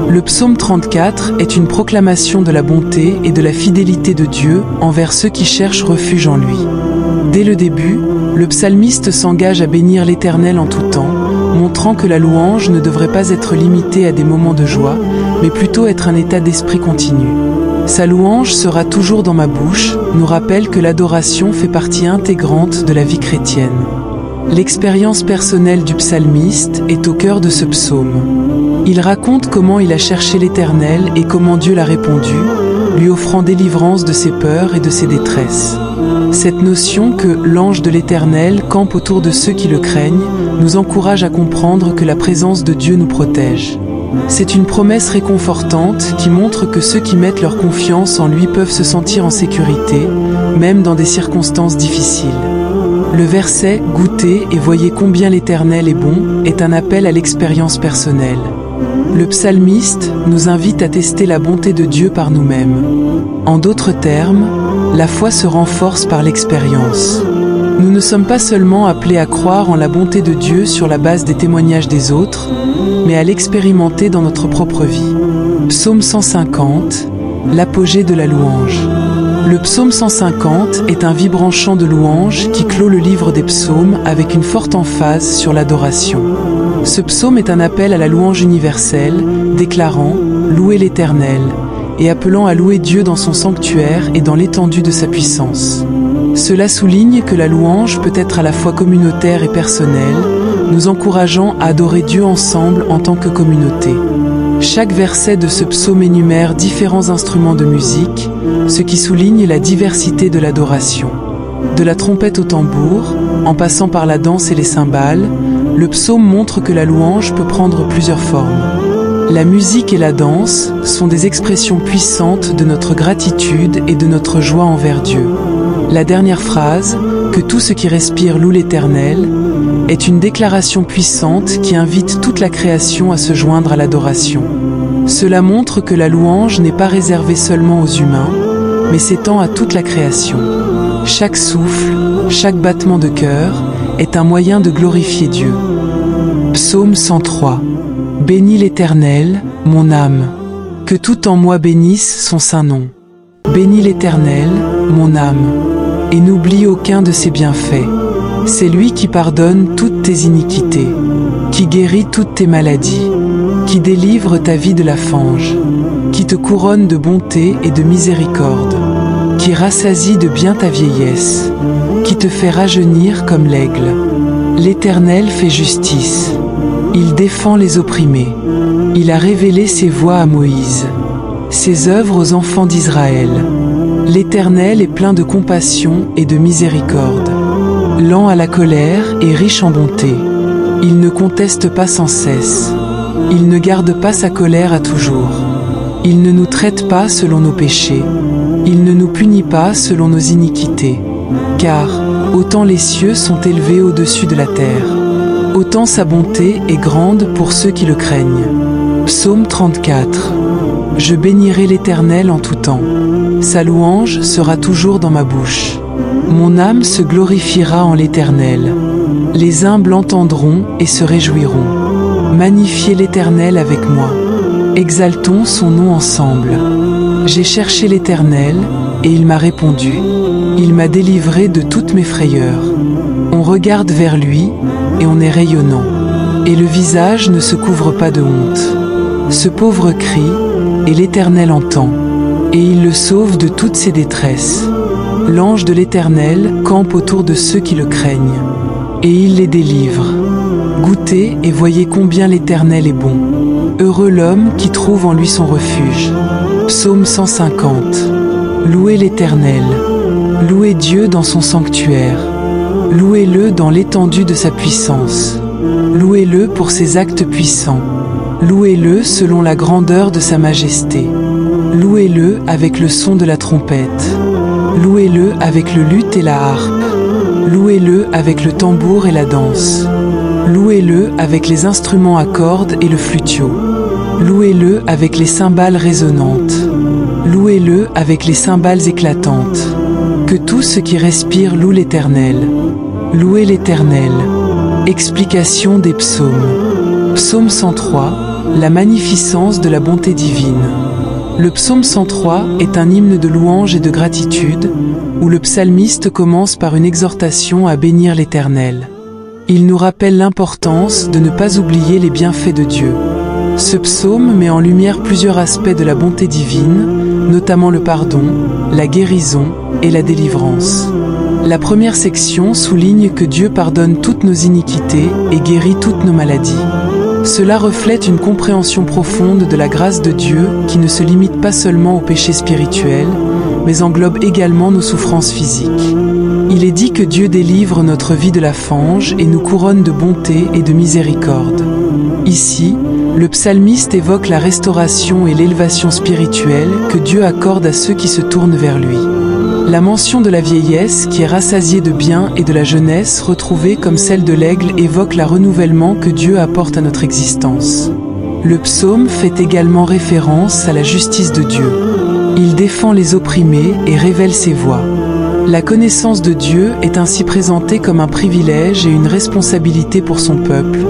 Le psaume 34 est une proclamation de la bonté et de la fidélité de Dieu envers ceux qui cherchent refuge en lui. Dès le début, le psalmiste s'engage à bénir l'Éternel en tout temps, montrant que la louange ne devrait pas être limitée à des moments de joie, mais plutôt être un état d'esprit continu. Sa louange sera toujours dans ma bouche, nous rappelle que l'adoration fait partie intégrante de la vie chrétienne. L'expérience personnelle du psalmiste est au cœur de ce psaume. Il raconte comment il a cherché l'Éternel et comment Dieu l'a répondu, lui offrant délivrance de ses peurs et de ses détresses. Cette notion que l'ange de l'Éternel campe autour de ceux qui le craignent nous encourage à comprendre que la présence de Dieu nous protège. C'est une promesse réconfortante qui montre que ceux qui mettent leur confiance en lui peuvent se sentir en sécurité, même dans des circonstances difficiles. Le verset « Goûtez et voyez combien l'Éternel est bon » est un appel à l'expérience personnelle. Le psalmiste nous invite à tester la bonté de Dieu par nous-mêmes. En d'autres termes, la foi se renforce par l'expérience. Nous ne sommes pas seulement appelés à croire en la bonté de Dieu sur la base des témoignages des autres, mais à l'expérimenter dans notre propre vie. Psaume 150, l'apogée de la louange. Le psaume 150 est un vibrant chant de louange qui clôt le livre des psaumes avec une forte emphase sur l'adoration. Ce psaume est un appel à la louange universelle, déclarant « Louez l'Éternel » et appelant à louer Dieu dans son sanctuaire et dans l'étendue de sa puissance. Cela souligne que la louange peut être à la fois communautaire et personnelle, nous encourageant à adorer Dieu ensemble en tant que communauté. Chaque verset de ce psaume énumère différents instruments de musique, ce qui souligne la diversité de l'adoration. De la trompette au tambour, en passant par la danse et les cymbales, le psaume montre que la louange peut prendre plusieurs formes. La musique et la danse sont des expressions puissantes de notre gratitude et de notre joie envers Dieu. La dernière phrase, « Que tout ce qui respire loue l'Éternel », est une déclaration puissante qui invite toute la création à se joindre à l'adoration. Cela montre que la louange n'est pas réservée seulement aux humains, mais s'étend à toute la création. Chaque souffle, chaque battement de cœur est un moyen de glorifier Dieu. Psaume 103. Bénis l'Éternel, mon âme. Que tout en moi bénisse son saint nom. Bénis l'Éternel, mon âme, et n'oublie aucun de ses bienfaits. C'est lui qui pardonne toutes tes iniquités, qui guérit toutes tes maladies, qui délivre ta vie de la fange, qui te couronne de bonté et de miséricorde, qui rassasie de bien ta vieillesse, qui te fait rajeunir comme l'aigle. L'Éternel fait justice. Il défend les opprimés. Il a révélé ses voies à Moïse, ses œuvres aux enfants d'Israël. L'Éternel est plein de compassion et de miséricorde, lent à la colère et riche en bonté. Il ne conteste pas sans cesse. Il ne garde pas sa colère à toujours. Il ne nous traite pas selon nos péchés. Il ne nous punit pas selon nos iniquités. Car, autant les cieux sont élevés au-dessus de la terre, autant sa bonté est grande pour ceux qui le craignent. Psaume 34. Je bénirai l'Éternel en tout temps. Sa louange sera toujours dans ma bouche. Mon âme se glorifiera en l'Éternel. Les humbles entendront et se réjouiront. Magnifiez l'Éternel avec moi. Exaltons son nom ensemble. J'ai cherché l'Éternel, et il m'a répondu. Il m'a délivré de toutes mes frayeurs. On regarde vers lui, et on est rayonnant. Et le visage ne se couvre pas de honte. Ce pauvre crie, et l'Éternel entend. Et il le sauve de toutes ses détresses. L'ange de l'Éternel campe autour de ceux qui le craignent. Et il les délivre. Goûtez et voyez combien l'Éternel est bon. Heureux l'homme qui trouve en lui son refuge. Psaume 150. Louez l'Éternel. Louez Dieu dans son sanctuaire. Louez-le dans l'étendue de sa puissance. Louez-le pour ses actes puissants. Louez-le selon la grandeur de sa majesté. Louez-le avec le son de la trompette. Louez-le avec le luth et la harpe. Louez-le avec le tambour et la danse. Louez-le avec les instruments à cordes et le flutio. Louez-le avec les cymbales résonnantes. Louez-le avec les cymbales éclatantes. Que tout ce qui respire loue l'Éternel. Louez l'Éternel. Explication des psaumes. Psaume 103. La magnificence de la bonté divine. Le psaume 103 est un hymne de louange et de gratitude, où le psalmiste commence par une exhortation à bénir l'Éternel. Il nous rappelle l'importance de ne pas oublier les bienfaits de Dieu. Ce psaume met en lumière plusieurs aspects de la bonté divine, notamment le pardon, la guérison et la délivrance. La première section souligne que Dieu pardonne toutes nos iniquités et guérit toutes nos maladies. Cela reflète une compréhension profonde de la grâce de Dieu qui ne se limite pas seulement aux péchés spirituels, mais englobe également nos souffrances physiques. Il est dit que Dieu délivre notre vie de la fange et nous couronne de bonté et de miséricorde. Ici, le psalmiste évoque la restauration et l'élévation spirituelle que Dieu accorde à ceux qui se tournent vers lui. La mention de la vieillesse qui est rassasiée de biens et de la jeunesse retrouvée comme celle de l'aigle évoque le renouvellement que Dieu apporte à notre existence. Le psaume fait également référence à la justice de Dieu. Il défend les opprimés et révèle ses voies. La connaissance de Dieu est ainsi présentée comme un privilège et une responsabilité pour son peuple,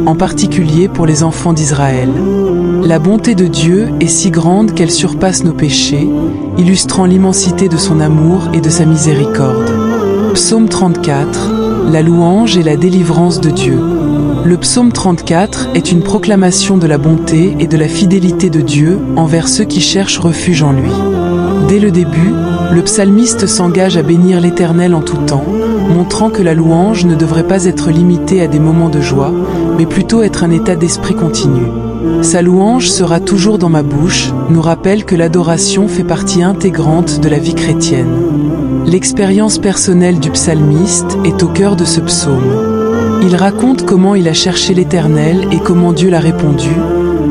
en particulier pour les enfants d'Israël. La bonté de Dieu est si grande qu'elle surpasse nos péchés, illustrant l'immensité de son amour et de sa miséricorde. Psaume 34, la louange et la délivrance de Dieu. Le psaume 34 est une proclamation de la bonté et de la fidélité de Dieu envers ceux qui cherchent refuge en lui. Dès le début, le psalmiste s'engage à bénir l'Éternel en tout temps, montrant que la louange ne devrait pas être limitée à des moments de joie, mais plutôt être un état d'esprit continu. Sa louange sera toujours dans ma bouche, nous rappelle que l'adoration fait partie intégrante de la vie chrétienne. L'expérience personnelle du psalmiste est au cœur de ce psaume. Il raconte comment il a cherché l'Éternel et comment Dieu l'a répondu,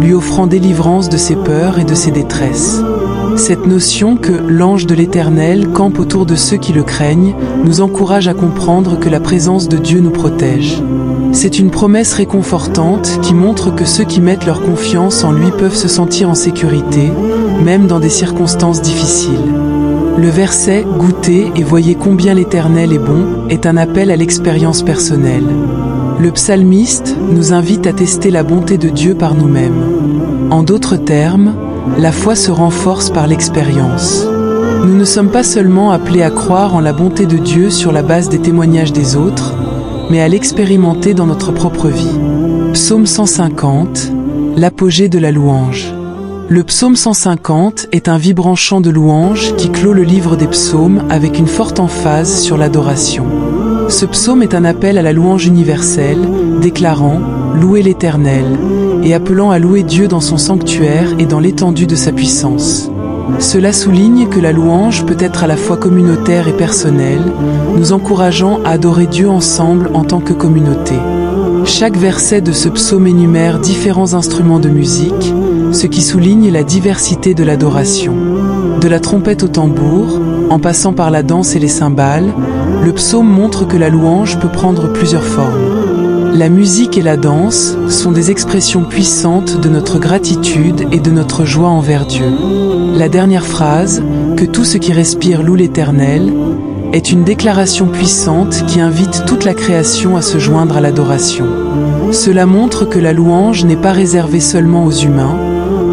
lui offrant délivrance de ses peurs et de ses détresses. Cette notion que l'ange de l'Éternel campe autour de ceux qui le craignent nous encourage à comprendre que la présence de Dieu nous protège. C'est une promesse réconfortante qui montre que ceux qui mettent leur confiance en lui peuvent se sentir en sécurité, même dans des circonstances difficiles. Le verset « Goûtez et voyez combien l'Éternel est bon » est un appel à l'expérience personnelle. Le psalmiste nous invite à tester la bonté de Dieu par nous-mêmes. En d'autres termes, la foi se renforce par l'expérience. Nous ne sommes pas seulement appelés à croire en la bonté de Dieu sur la base des témoignages des autres, mais à l'expérimenter dans notre propre vie. Psaume 150, l'apogée de la louange. Le psaume 150 est un vibrant chant de louange qui clôt le livre des psaumes avec une forte emphase sur l'adoration. Ce psaume est un appel à la louange universelle, déclarant « Louez l'Éternel » et appelant à louer Dieu dans son sanctuaire et dans l'étendue de sa puissance. Cela souligne que la louange peut être à la fois communautaire et personnelle, nous encourageant à adorer Dieu ensemble en tant que communauté. Chaque verset de ce psaume énumère différents instruments de musique, ce qui souligne la diversité de l'adoration. De la trompette au tambour, en passant par la danse et les cymbales, le psaume montre que la louange peut prendre plusieurs formes. La musique et la danse sont des expressions puissantes de notre gratitude et de notre joie envers Dieu. La dernière phrase, « Que tout ce qui respire loue l'Éternel », est une déclaration puissante qui invite toute la création à se joindre à l'adoration. Cela montre que la louange n'est pas réservée seulement aux humains,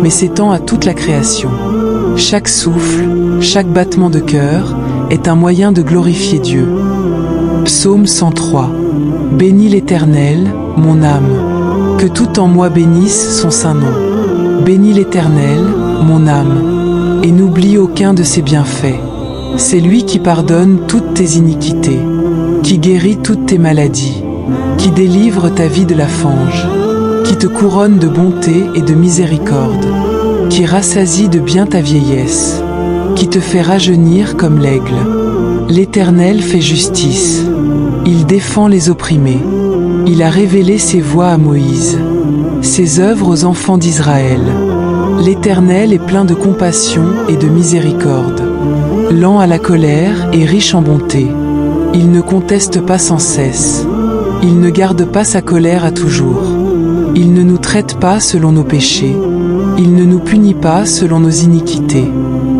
mais s'étend à toute la création. Chaque souffle, chaque battement de cœur est un moyen de glorifier Dieu. Psaume 103. Bénis l'Éternel, mon âme. Que tout en moi bénisse son saint nom. Bénis l'Éternel, mon âme, et n'oublie aucun de ses bienfaits. C'est lui qui pardonne toutes tes iniquités, qui guérit toutes tes maladies, qui délivre ta vie de la fange, qui te couronne de bonté et de miséricorde, qui rassasie de bien ta vieillesse, qui te fait rajeunir comme l'aigle. L'Éternel fait justice, il défend les opprimés, il a révélé ses voies à Moïse, ses œuvres aux enfants d'Israël. L'Éternel est plein de compassion et de miséricorde, lent à la colère et riche en bonté. Il ne conteste pas sans cesse, il ne garde pas sa colère à toujours. Il ne nous traite pas selon nos péchés, il ne nous punit pas selon nos iniquités.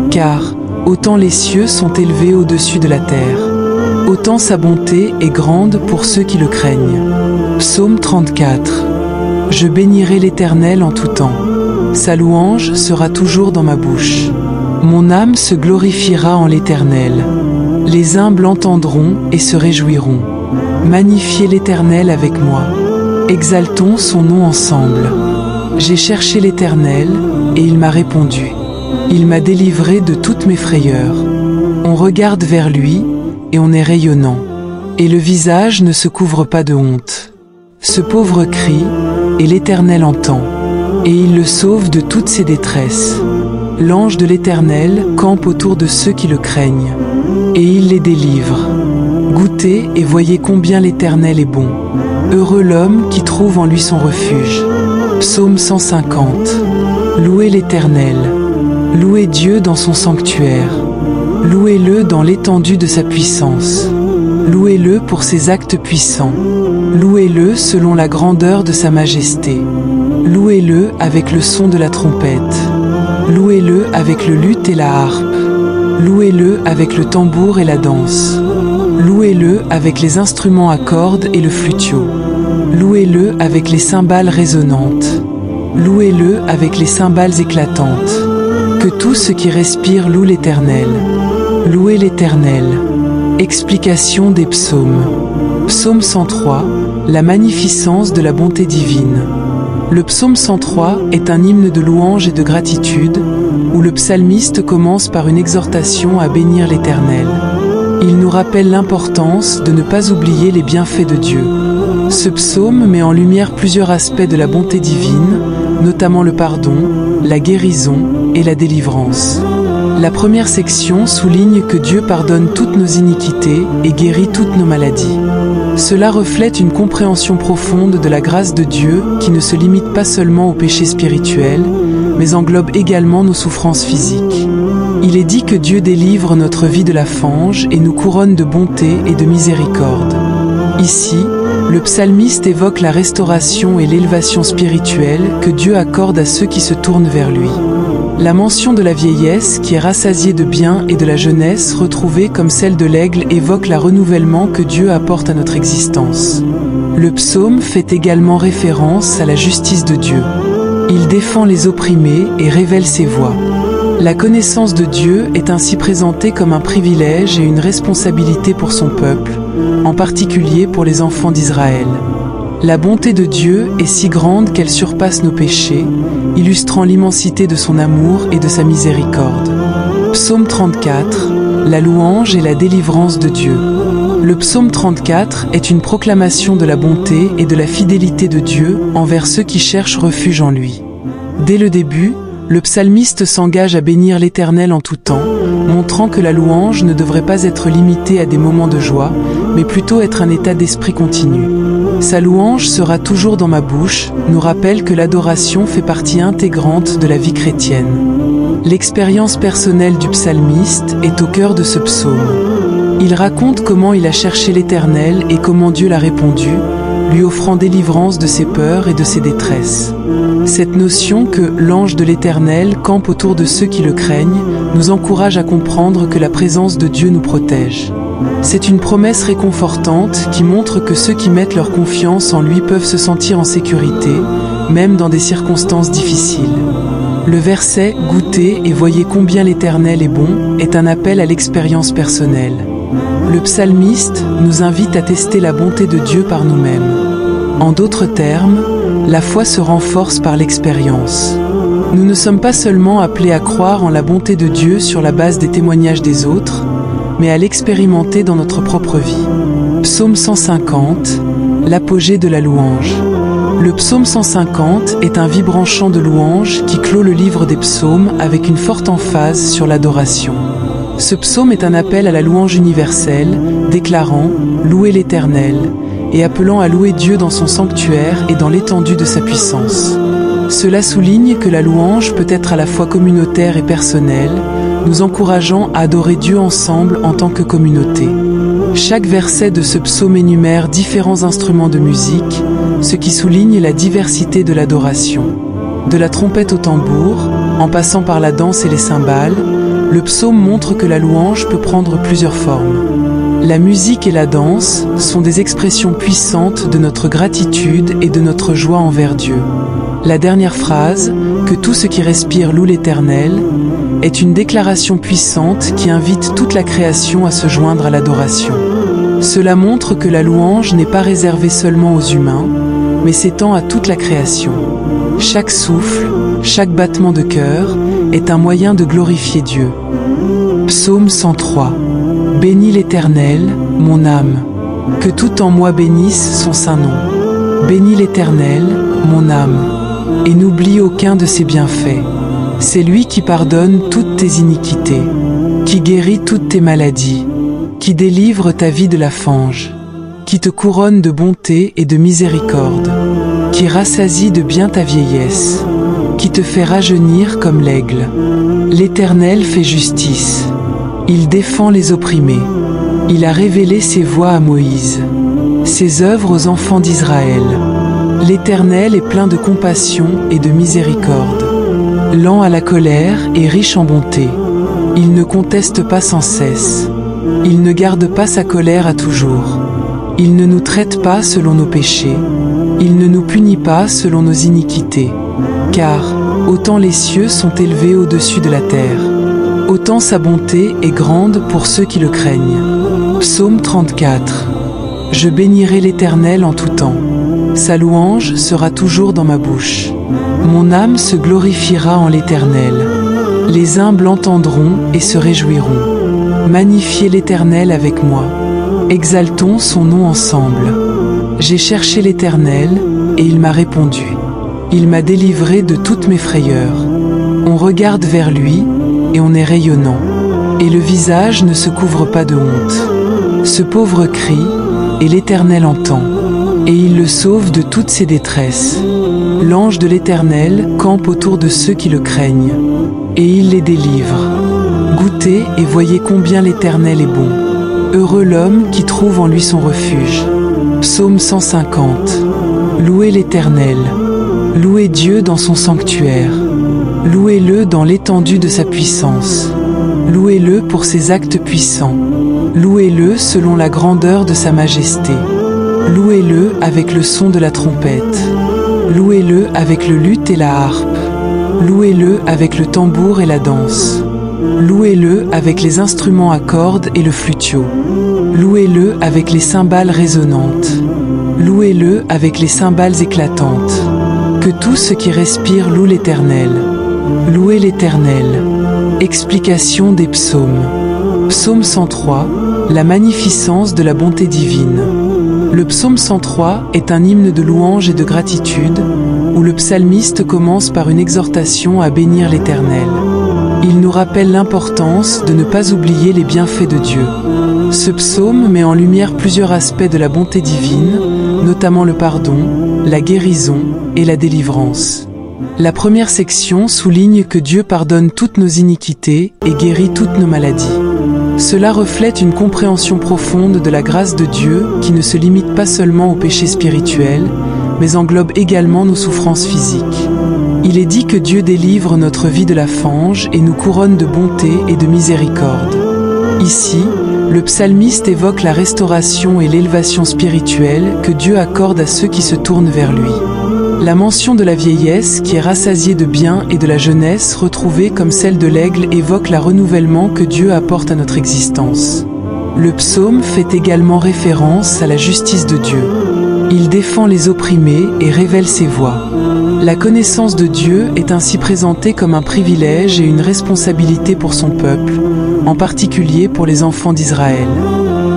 Car, autant les cieux sont élevés au-dessus de la terre, autant sa bonté est grande pour ceux qui le craignent. Psaume 34. Je bénirai l'Éternel en tout temps. Sa louange sera toujours dans ma bouche. Mon âme se glorifiera en l'Éternel. Les humbles entendront et se réjouiront. Magnifiez l'Éternel avec moi. Exaltons son nom ensemble. J'ai cherché l'Éternel, et il m'a répondu. Il m'a délivré de toutes mes frayeurs. On regarde vers lui, et on est rayonnant. Et le visage ne se couvre pas de honte. Ce pauvre crie, et l'Éternel entend. Et il le sauve de toutes ses détresses. L'ange de l'Éternel campe autour de ceux qui le craignent, et il les délivre. Goûtez et voyez combien l'Éternel est bon. Heureux l'homme qui trouve en lui son refuge. Psaume 150. Louez l'Éternel. Louez Dieu dans son sanctuaire. Louez-le dans l'étendue de sa puissance. Louez-le pour ses actes puissants. Louez-le selon la grandeur de sa majesté. Louez-le avec le son de la trompette. Louez-le avec le luth et la harpe. Louez-le avec le tambour et la danse. Louez-le avec les instruments à cordes et le flutio. Louez-le avec les cymbales résonnantes. Louez-le avec les cymbales éclatantes. Que tout ce qui respire loue l'Éternel. Louez l'Éternel. Explication des psaumes. Psaume 103, la magnificence de la bonté divine. Le psaume 103 est un hymne de louange et de gratitude, où le psalmiste commence par une exhortation à bénir l'Éternel. Il nous rappelle l'importance de ne pas oublier les bienfaits de Dieu. Ce psaume met en lumière plusieurs aspects de la bonté divine, notamment le pardon, la guérison et la délivrance. La première section souligne que Dieu pardonne toutes nos iniquités et guérit toutes nos maladies. Cela reflète une compréhension profonde de la grâce de Dieu qui ne se limite pas seulement au péché spirituel, mais englobe également nos souffrances physiques. Il est dit que Dieu délivre notre vie de la fange et nous couronne de bonté et de miséricorde. Ici, le psalmiste évoque la restauration et l'élévation spirituelle que Dieu accorde à ceux qui se tournent vers lui. La mention de la vieillesse qui est rassasiée de bien et de la jeunesse retrouvée comme celle de l'aigle évoque le renouvellement que Dieu apporte à notre existence. Le psaume fait également référence à la justice de Dieu. Il défend les opprimés et révèle ses voies. La connaissance de Dieu est ainsi présentée comme un privilège et une responsabilité pour son peuple, en particulier pour les enfants d'Israël. La bonté de Dieu est si grande qu'elle surpasse nos péchés, illustrant l'immensité de son amour et de sa miséricorde. Psaume 34, la louange et la délivrance de Dieu. Le psaume 34 est une proclamation de la bonté et de la fidélité de Dieu envers ceux qui cherchent refuge en lui. Dès le début, le psalmiste s'engage à bénir l'Éternel en tout temps, montrant que la louange ne devrait pas être limitée à des moments de joie, mais plutôt être un état d'esprit continu. Sa louange sera toujours dans ma bouche, nous rappelle que l'adoration fait partie intégrante de la vie chrétienne. L'expérience personnelle du psalmiste est au cœur de ce psaume. Il raconte comment il a cherché l'Éternel et comment Dieu l'a répondu, lui offrant délivrance de ses peurs et de ses détresses. Cette notion que l'ange de l'Éternel campe autour de ceux qui le craignent nous encourage à comprendre que la présence de Dieu nous protège. C'est une promesse réconfortante qui montre que ceux qui mettent leur confiance en lui peuvent se sentir en sécurité, même dans des circonstances difficiles. Le verset « Goûtez et voyez combien l'Éternel est bon » est un appel à l'expérience personnelle. Le psalmiste nous invite à tester la bonté de Dieu par nous-mêmes. En d'autres termes, la foi se renforce par l'expérience. Nous ne sommes pas seulement appelés à croire en la bonté de Dieu sur la base des témoignages des autres, mais à l'expérimenter dans notre propre vie. Psaume 150, l'apogée de la louange. Le psaume 150 est un vibrant chant de louange qui clôt le livre des psaumes avec une forte emphase sur l'adoration. Ce psaume est un appel à la louange universelle, déclarant « Louez l'Éternel » et appelant à louer Dieu dans son sanctuaire et dans l'étendue de sa puissance. Cela souligne que la louange peut être à la fois communautaire et personnelle, nous encourageant à adorer Dieu ensemble en tant que communauté. Chaque verset de ce psaume énumère différents instruments de musique, ce qui souligne la diversité de l'adoration. De la trompette au tambour, en passant par la danse et les cymbales, le psaume montre que la louange peut prendre plusieurs formes. La musique et la danse sont des expressions puissantes de notre gratitude et de notre joie envers Dieu. La dernière phrase, « Que tout ce qui respire loue l'Éternel », est une déclaration puissante qui invite toute la création à se joindre à l'adoration. Cela montre que la louange n'est pas réservée seulement aux humains, mais s'étend à toute la création. Chaque souffle, chaque battement de cœur est un moyen de glorifier Dieu. Psaume 103. Bénis l'Éternel, mon âme. Que tout en moi bénisse son saint nom. Bénis l'Éternel, mon âme, et n'oublie aucun de ses bienfaits. C'est lui qui pardonne toutes tes iniquités, qui guérit toutes tes maladies, qui délivre ta vie de la fange, qui te couronne de bonté et de miséricorde, qui rassasie de bien ta vieillesse, qui te fait rajeunir comme l'aigle. L'Éternel fait justice. Il défend les opprimés. Il a révélé ses voies à Moïse, ses œuvres aux enfants d'Israël. L'Éternel est plein de compassion et de miséricorde, lent à la colère et riche en bonté. Il ne conteste pas sans cesse. Il ne garde pas sa colère à toujours. Il ne nous traite pas selon nos péchés. Il ne nous punit pas selon nos iniquités. Car, autant les cieux sont élevés au-dessus de la terre, autant sa bonté est grande pour ceux qui le craignent. Psaume 34. Je bénirai l'Éternel en tout temps. Sa louange sera toujours dans ma bouche. Mon âme se glorifiera en l'Éternel. Les humbles l'entendront et se réjouiront. Magnifiez l'Éternel avec moi. Exaltons son nom ensemble. J'ai cherché l'Éternel, et il m'a répondu. Il m'a délivré de toutes mes frayeurs. On regarde vers lui, et on est rayonnant. Et le visage ne se couvre pas de honte. Ce pauvre crie, et l'Éternel entend. Et il le sauve de toutes ses détresses. L'ange de l'Éternel campe autour de ceux qui le craignent, et il les délivre. Goûtez et voyez combien l'Éternel est bon. Heureux l'homme qui trouve en lui son refuge. Psaume 150. Louez l'Éternel. Louez Dieu dans son sanctuaire. Louez-le dans l'étendue de sa puissance. Louez-le pour ses actes puissants. Louez-le selon la grandeur de sa majesté. Louez-le avec le son de la trompette. Louez-le avec le luth et la harpe. Louez-le avec le tambour et la danse. Louez-le avec les instruments à cordes et le flutio. Louez-le avec les cymbales résonnantes. Louez-le avec les cymbales éclatantes. Que tout ce qui respire loue l'Éternel. Louez l'Éternel. Explication des psaumes. Psaume 103. la magnificence de la bonté divine. Le psaume 103 est un hymne de louange et de gratitude, où le psalmiste commence par une exhortation à bénir l'Éternel. Il nous rappelle l'importance de ne pas oublier les bienfaits de Dieu. Ce psaume met en lumière plusieurs aspects de la bonté divine, notamment le pardon, la guérison et la délivrance. La première section souligne que Dieu pardonne toutes nos iniquités et guérit toutes nos maladies. Cela reflète une compréhension profonde de la grâce de Dieu qui ne se limite pas seulement aux péchés spirituels, mais englobe également nos souffrances physiques. Il est dit que Dieu délivre notre vie de la fange et nous couronne de bonté et de miséricorde. Ici, le psalmiste évoque la restauration et l'élévation spirituelle que Dieu accorde à ceux qui se tournent vers lui. La mention de la vieillesse qui est rassasiée de biens et de la jeunesse retrouvée comme celle de l'aigle évoque le renouvellement que Dieu apporte à notre existence. Le psaume fait également référence à la justice de Dieu. Il défend les opprimés et révèle ses voies. La connaissance de Dieu est ainsi présentée comme un privilège et une responsabilité pour son peuple, en particulier pour les enfants d'Israël.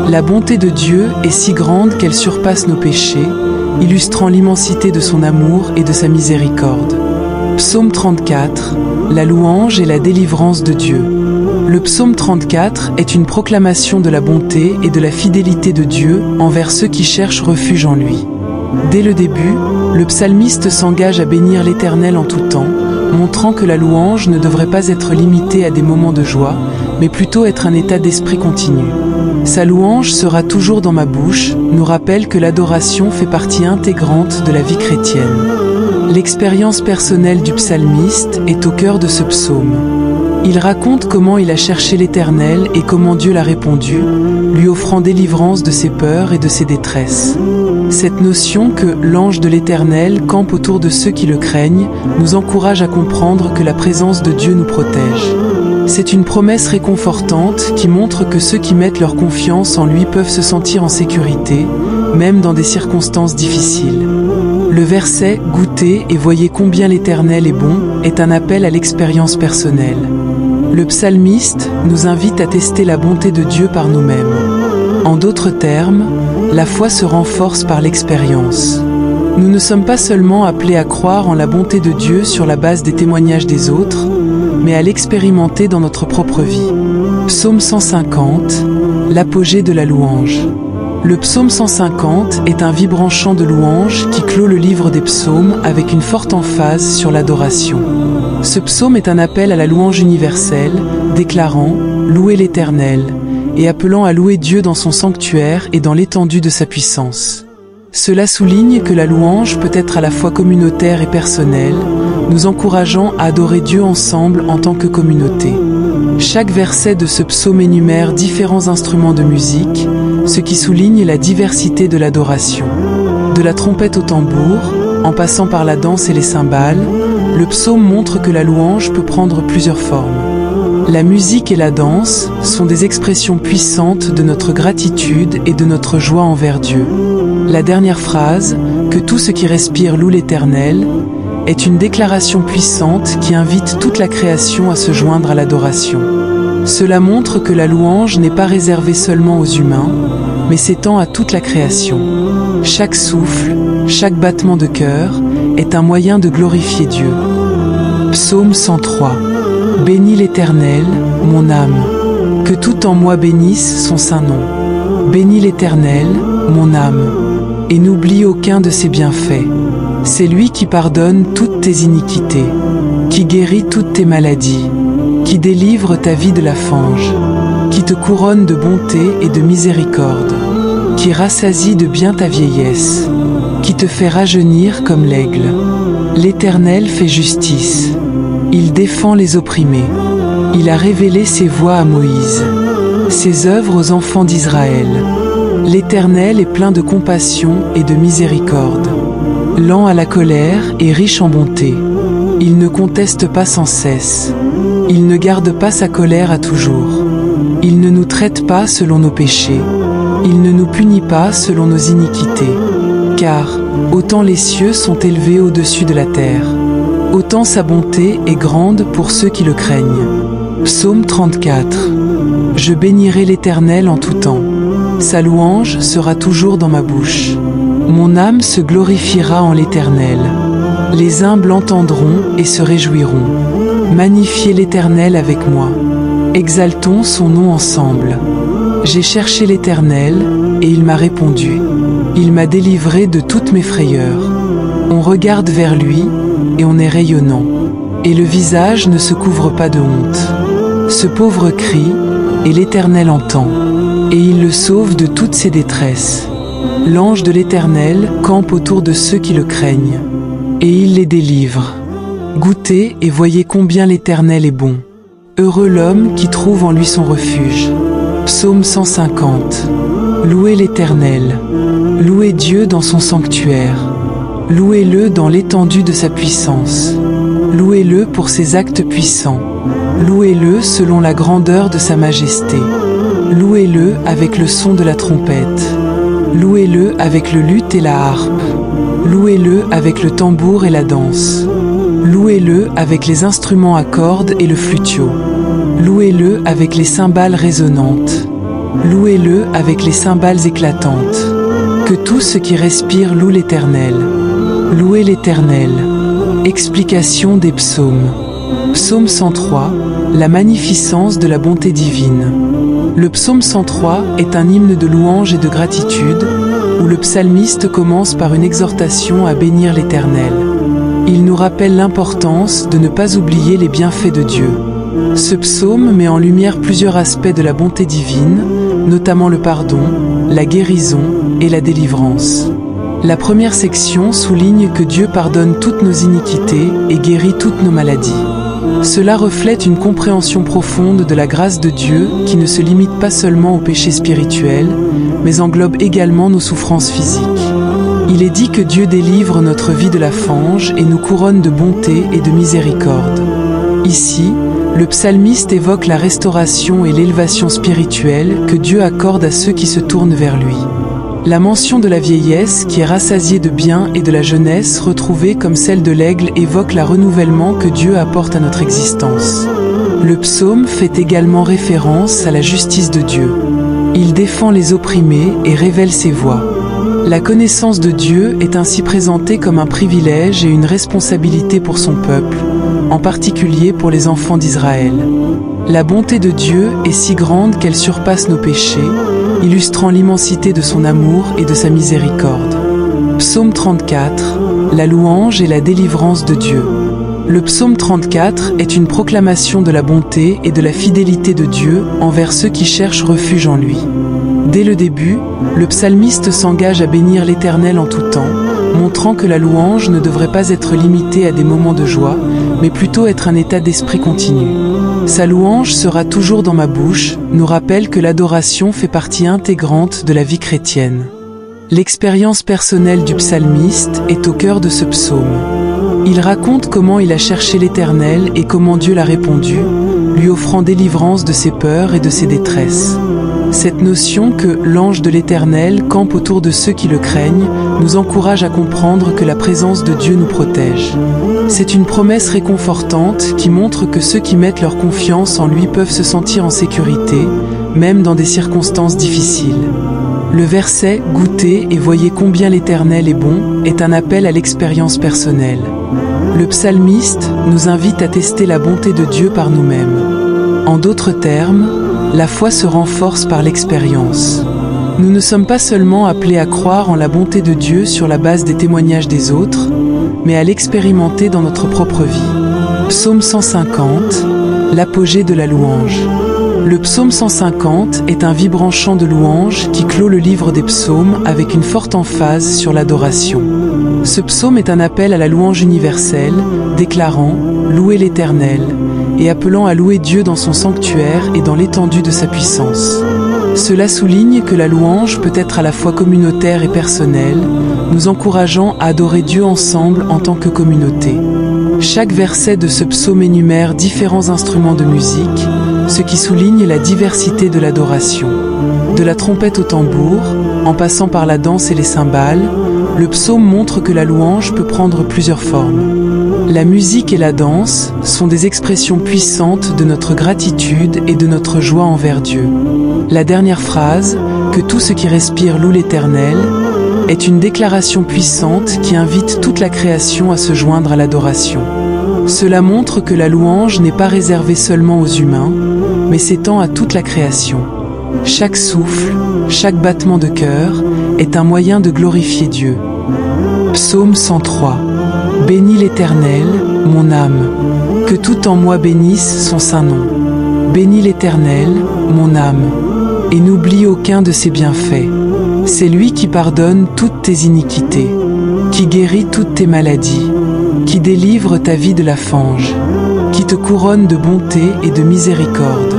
La bonté de Dieu est si grande qu'elle surpasse nos péchés, illustrant l'immensité de son amour et de sa miséricorde. Psaume 34, la louange et la délivrance de Dieu. Le psaume 34 est une proclamation de la bonté et de la fidélité de Dieu envers ceux qui cherchent refuge en lui. Dès le début, le psalmiste s'engage à bénir l'Éternel en tout temps, montrant que la louange ne devrait pas être limitée à des moments de joie, mais plutôt être un état d'esprit continu. Sa louange sera toujours dans ma bouche, nous rappelle que l'adoration fait partie intégrante de la vie chrétienne. L'expérience personnelle du psalmiste est au cœur de ce psaume. Il raconte comment il a cherché l'Éternel et comment Dieu l'a répondu, lui offrant délivrance de ses peurs et de ses détresses. Cette notion que l'ange de l'Éternel campe autour de ceux qui le craignent nous encourage à comprendre que la présence de Dieu nous protège. C'est une promesse réconfortante qui montre que ceux qui mettent leur confiance en lui peuvent se sentir en sécurité, même dans des circonstances difficiles. Le verset « Goûtez et voyez combien l'Éternel est bon » est un appel à l'expérience personnelle. Le psalmiste nous invite à tester la bonté de Dieu par nous-mêmes. En d'autres termes, la foi se renforce par l'expérience. Nous ne sommes pas seulement appelés à croire en la bonté de Dieu sur la base des témoignages des autres, mais à l'expérimenter dans notre propre vie. Psaume 150, l'apogée de la louange. Le psaume 150 est un vibrant chant de louange qui clôt le livre des psaumes avec une forte emphase sur l'adoration. Ce psaume est un appel à la louange universelle, déclarant « Louez l'Éternel » et appelant à louer Dieu dans son sanctuaire et dans l'étendue de sa puissance. Cela souligne que la louange peut être à la fois communautaire et personnelle, nous encourageant à adorer Dieu ensemble en tant que communauté. Chaque verset de ce psaume énumère différents instruments de musique, ce qui souligne la diversité de l'adoration. De la trompette au tambour, en passant par la danse et les cymbales, le psaume montre que la louange peut prendre plusieurs formes. La musique et la danse sont des expressions puissantes de notre gratitude et de notre joie envers Dieu. La dernière phrase, « Que tout ce qui respire loue l'Éternel », est une déclaration puissante qui invite toute la création à se joindre à l'adoration. Cela montre que la louange n'est pas réservée seulement aux humains, mais s'étend à toute la création. Chaque souffle, chaque battement de cœur est un moyen de glorifier Dieu. Psaume 103. Bénis l'Éternel, mon âme. Que tout en moi bénisse son saint nom. Bénis l'Éternel, mon âme, et n'oublie aucun de ses bienfaits. C'est lui qui pardonne toutes tes iniquités, qui guérit toutes tes maladies, qui délivre ta vie de la fange, qui te couronne de bonté et de miséricorde, qui rassasie de bien ta vieillesse, qui te fait rajeunir comme l'aigle. L'Éternel fait justice, il défend les opprimés, il a révélé ses voies à Moïse, ses œuvres aux enfants d'Israël. L'Éternel est plein de compassion et de miséricorde, lent à la colère et riche en bonté. Il ne conteste pas sans cesse. Il ne garde pas sa colère à toujours. Il ne nous traite pas selon nos péchés. Il ne nous punit pas selon nos iniquités. Car, autant les cieux sont élevés au-dessus de la terre, autant sa bonté est grande pour ceux qui le craignent. Psaume 34. Je bénirai l'Éternel en tout temps. Sa louange sera toujours dans ma bouche. Mon âme se glorifiera en l'Éternel. Les humbles entendront et se réjouiront. Magnifiez l'Éternel avec moi. Exaltons son nom ensemble. J'ai cherché l'Éternel, et il m'a répondu. Il m'a délivré de toutes mes frayeurs. On regarde vers lui, et on est rayonnant. Et le visage ne se couvre pas de honte. Ce pauvre crie, et l'Éternel entend. Et il le sauve de toutes ses détresses. L'ange de l'Éternel campe autour de ceux qui le craignent. Et il les délivre. Goûtez et voyez combien l'Éternel est bon. Heureux l'homme qui trouve en lui son refuge. Psaume 150. Louez l'Éternel. Louez Dieu dans son sanctuaire. Louez-le dans l'étendue de sa puissance. Louez-le pour ses actes puissants. Louez-le selon la grandeur de sa majesté. Louez-le avec le son de la trompette. Louez-le avec le luth et la harpe. Louez-le avec le tambour et la danse. Louez-le avec les instruments à cordes et le flutio. Louez-le avec les cymbales résonnantes. Louez-le avec les cymbales éclatantes. Que tout ce qui respire loue l'Éternel. Louez l'Éternel. Explication des psaumes. Psaume 103, la magnificence de la bonté divine. Le psaume 103 est un hymne de louange et de gratitude, où le psalmiste commence par une exhortation à bénir l'Éternel. Il nous rappelle l'importance de ne pas oublier les bienfaits de Dieu. Ce psaume met en lumière plusieurs aspects de la bonté divine, notamment le pardon, la guérison et la délivrance. La première section souligne que Dieu pardonne toutes nos iniquités et guérit toutes nos maladies. Cela reflète une compréhension profonde de la grâce de Dieu qui ne se limite pas seulement au péché spirituel, mais englobe également nos souffrances physiques. Il est dit que Dieu délivre notre vie de la fange et nous couronne de bonté et de miséricorde. Ici, le psalmiste évoque la restauration et l'élévation spirituelle que Dieu accorde à ceux qui se tournent vers lui. La mention de la vieillesse qui est rassasiée de biens et de la jeunesse retrouvée comme celle de l'aigle évoque le renouvellement que Dieu apporte à notre existence. Le psaume fait également référence à la justice de Dieu. Il défend les opprimés et révèle ses voies. La connaissance de Dieu est ainsi présentée comme un privilège et une responsabilité pour son peuple, en particulier pour les enfants d'Israël. La bonté de Dieu est si grande qu'elle surpasse nos péchés, illustrant l'immensité de son amour et de sa miséricorde. Psaume 34, la louange et la délivrance de Dieu. Le psaume 34 est une proclamation de la bonté et de la fidélité de Dieu envers ceux qui cherchent refuge en lui. Dès le début, le psalmiste s'engage à bénir l'Éternel en tout temps, montrant que la louange ne devrait pas être limitée à des moments de joie, mais plutôt être un état d'esprit continu. Sa louange sera toujours dans ma bouche, nous rappelle que l'adoration fait partie intégrante de la vie chrétienne. L'expérience personnelle du psalmiste est au cœur de ce psaume. Il raconte comment il a cherché l'Éternel et comment Dieu l'a répondu, lui offrant délivrance de ses peurs et de ses détresses. Cette notion que l'ange de l'Éternel campe autour de ceux qui le craignent nous encourage à comprendre que la présence de Dieu nous protège. C'est une promesse réconfortante qui montre que ceux qui mettent leur confiance en lui peuvent se sentir en sécurité, même dans des circonstances difficiles. Le verset « Goûtez et voyez combien l'Éternel est bon » est un appel à l'expérience personnelle. Le psalmiste nous invite à tester la bonté de Dieu par nous-mêmes. En d'autres termes, la foi se renforce par l'expérience. Nous ne sommes pas seulement appelés à croire en la bonté de Dieu sur la base des témoignages des autres, mais à l'expérimenter dans notre propre vie. Psaume 150, l'apogée de la louange. Le psaume 150 est un vibrant chant de louange qui clôt le livre des psaumes avec une forte emphase sur l'adoration. Ce psaume est un appel à la louange universelle, déclarant « Louez l'Éternel » et appelant à louer Dieu dans son sanctuaire et dans l'étendue de sa puissance. Cela souligne que la louange peut être à la fois communautaire et personnelle, nous encourageant à adorer Dieu ensemble en tant que communauté. Chaque verset de ce psaume énumère différents instruments de musique, ce qui souligne la diversité de l'adoration. De la trompette au tambour, en passant par la danse et les cymbales, le psaume montre que la louange peut prendre plusieurs formes. La musique et la danse sont des expressions puissantes de notre gratitude et de notre joie envers Dieu. La dernière phrase, que tout ce qui respire loue l'Éternel, est une déclaration puissante qui invite toute la création à se joindre à l'adoration. Cela montre que la louange n'est pas réservée seulement aux humains, mais s'étend à toute la création. Chaque souffle, chaque battement de cœur est un moyen de glorifier Dieu. Psaume 103. Bénis l'Éternel, mon âme, que tout en moi bénisse son saint nom. Bénis l'Éternel, mon âme, et n'oublie aucun de ses bienfaits. C'est lui qui pardonne toutes tes iniquités, qui guérit toutes tes maladies, qui délivre ta vie de la fange, qui te couronne de bonté et de miséricorde,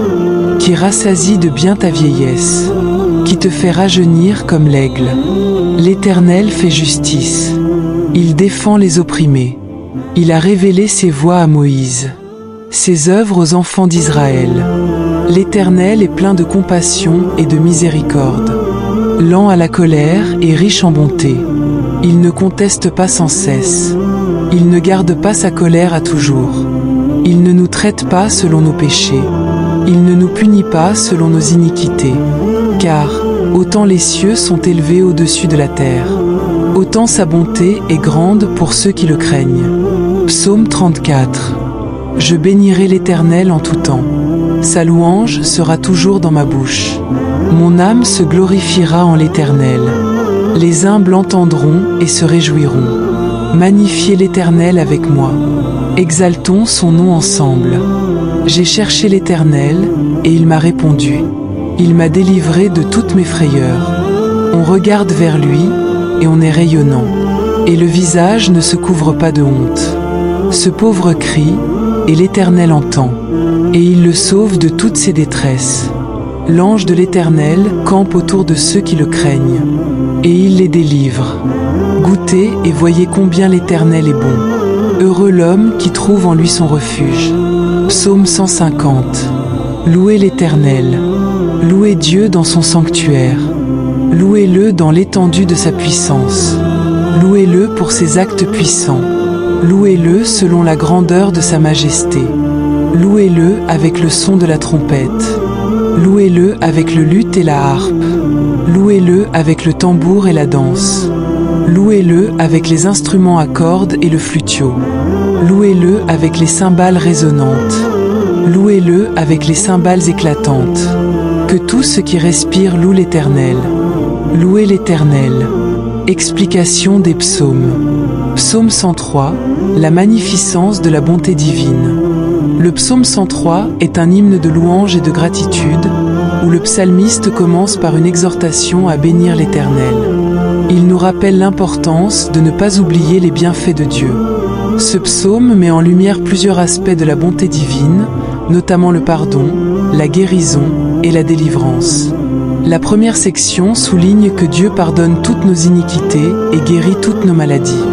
qui rassasie de bien ta vieillesse, qui te fait rajeunir comme l'aigle. L'Éternel fait justice. Il défend les opprimés. Il a révélé ses voies à Moïse, ses œuvres aux enfants d'Israël. L'Éternel est plein de compassion et de miséricorde, lent à la colère et riche en bonté. Il ne conteste pas sans cesse. Il ne garde pas sa colère à toujours. Il ne nous traite pas selon nos péchés. Il ne nous punit pas selon nos iniquités. Car, autant les cieux sont élevés au-dessus de la terre, autant sa bonté est grande pour ceux qui le craignent. Psaume 34. Je bénirai l'Éternel en tout temps. Sa louange sera toujours dans ma bouche. Mon âme se glorifiera en l'Éternel. Les humbles entendront et se réjouiront. Magnifiez l'Éternel avec moi. Exaltons son nom ensemble. J'ai cherché l'Éternel, et il m'a répondu. Il m'a délivré de toutes mes frayeurs. On regarde vers lui, et on est rayonnant, et le visage ne se couvre pas de honte. Ce pauvre crie, et l'Éternel entend, et il le sauve de toutes ses détresses. L'ange de l'Éternel campe autour de ceux qui le craignent, et il les délivre. Goûtez et voyez combien l'Éternel est bon. Heureux l'homme qui trouve en lui son refuge. Psaume 150. Louez l'Éternel. Louez Dieu dans son sanctuaire. Louez-le dans l'étendue de sa puissance. Louez-le pour ses actes puissants. Louez-le selon la grandeur de sa majesté. Louez-le avec le son de la trompette. Louez-le avec le luth et la harpe. Louez-le avec le tambour et la danse. Louez-le avec les instruments à cordes et le flutio. Louez-le avec les cymbales résonnantes. Louez-le avec les cymbales éclatantes. Que tout ce qui respire loue l'Éternel. Louez l'Éternel. Explication des psaumes. Psaume 103, la magnificence de la bonté divine. Le psaume 103 est un hymne de louange et de gratitude, où le psalmiste commence par une exhortation à bénir l'Éternel. Il nous rappelle l'importance de ne pas oublier les bienfaits de Dieu. Ce psaume met en lumière plusieurs aspects de la bonté divine, notamment le pardon, la guérison et la délivrance. La première section souligne que Dieu pardonne toutes nos iniquités et guérit toutes nos maladies.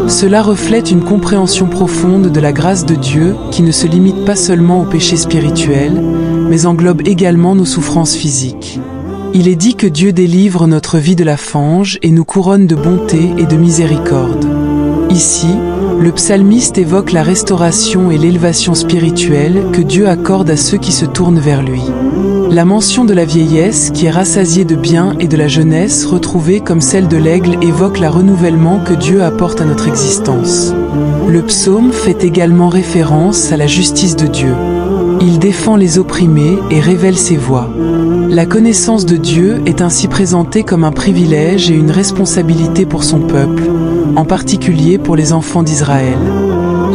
Cela reflète une compréhension profonde de la grâce de Dieu qui ne se limite pas seulement aux péchés spirituels, mais englobe également nos souffrances physiques. Il est dit que Dieu délivre notre vie de la fange et nous couronne de bonté et de miséricorde. Ici, le psalmiste évoque la restauration et l'élévation spirituelle que Dieu accorde à ceux qui se tournent vers lui. La mention de la vieillesse qui est rassasiée de bien et de la jeunesse retrouvée comme celle de l'aigle évoque le renouvellement que Dieu apporte à notre existence. Le psaume fait également référence à la justice de Dieu. Il défend les opprimés et révèle ses voies. La connaissance de Dieu est ainsi présentée comme un privilège et une responsabilité pour son peuple, en particulier pour les enfants d'Israël.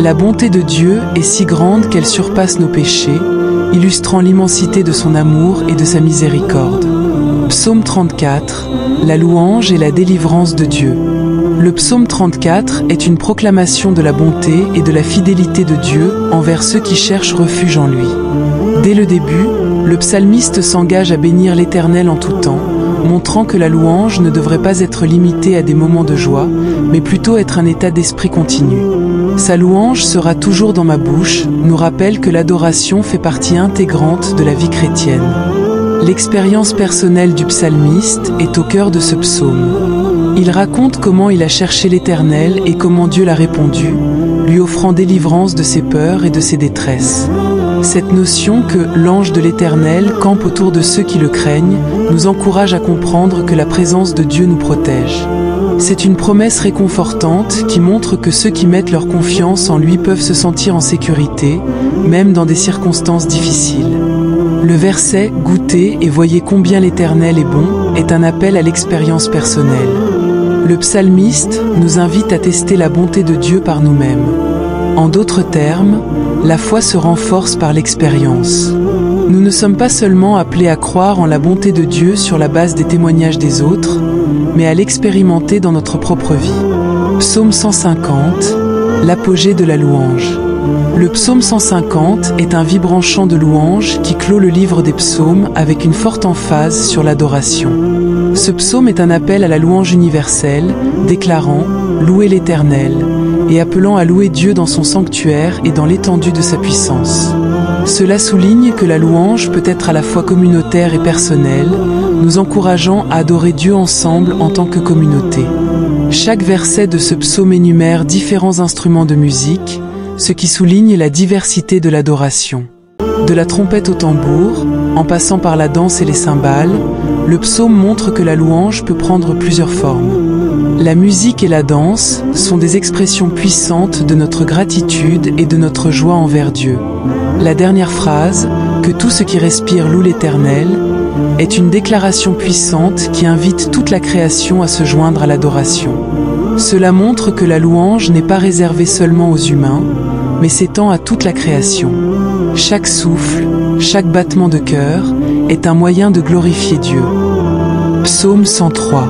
La bonté de Dieu est si grande qu'elle surpasse nos péchés, illustrant l'immensité de son amour et de sa miséricorde. Psaume 34, la louange et la délivrance de Dieu. Le psaume 34 est une proclamation de la bonté et de la fidélité de Dieu envers ceux qui cherchent refuge en lui. Dès le début, le psalmiste s'engage à bénir l'Éternel en tout temps, montrant que la louange ne devrait pas être limitée à des moments de joie, mais plutôt être un état d'esprit continu. Sa louange sera toujours dans ma bouche, nous rappelle que l'adoration fait partie intégrante de la vie chrétienne. L'expérience personnelle du psalmiste est au cœur de ce psaume. Il raconte comment il a cherché l'Éternel et comment Dieu l'a répondu, lui offrant délivrance de ses peurs et de ses détresses. Cette notion que l'ange de l'Éternel campe autour de ceux qui le craignent nous encourage à comprendre que la présence de Dieu nous protège. C'est une promesse réconfortante qui montre que ceux qui mettent leur confiance en lui peuvent se sentir en sécurité, même dans des circonstances difficiles. Le verset « Goûtez et voyez combien l'Éternel est bon » est un appel à l'expérience personnelle. Le psalmiste nous invite à tester la bonté de Dieu par nous-mêmes. En d'autres termes, la foi se renforce par l'expérience. Nous ne sommes pas seulement appelés à croire en la bonté de Dieu sur la base des témoignages des autres, mais à l'expérimenter dans notre propre vie. Psaume 150, l'apogée de la louange. Le psaume 150 est un vibrant chant de louange qui clôt le livre des psaumes avec une forte emphase sur l'adoration. Ce psaume est un appel à la louange universelle, déclarant « Louez l'Éternel » et appelant à louer Dieu dans son sanctuaire et dans l'étendue de sa puissance. Cela souligne que la louange peut être à la fois communautaire et personnelle, nous encourageant à adorer Dieu ensemble en tant que communauté. Chaque verset de ce psaume énumère différents instruments de musique, ce qui souligne la diversité de l'adoration. De la trompette au tambour, en passant par la danse et les cymbales, le psaume montre que la louange peut prendre plusieurs formes. La musique et la danse sont des expressions puissantes de notre gratitude et de notre joie envers Dieu. La dernière phrase, « Que tout ce qui respire loue l'Éternel », est une déclaration puissante qui invite toute la création à se joindre à l'adoration. Cela montre que la louange n'est pas réservée seulement aux humains, mais s'étend à toute la création. Chaque souffle, chaque battement de cœur est un moyen de glorifier Dieu. Psaume 103.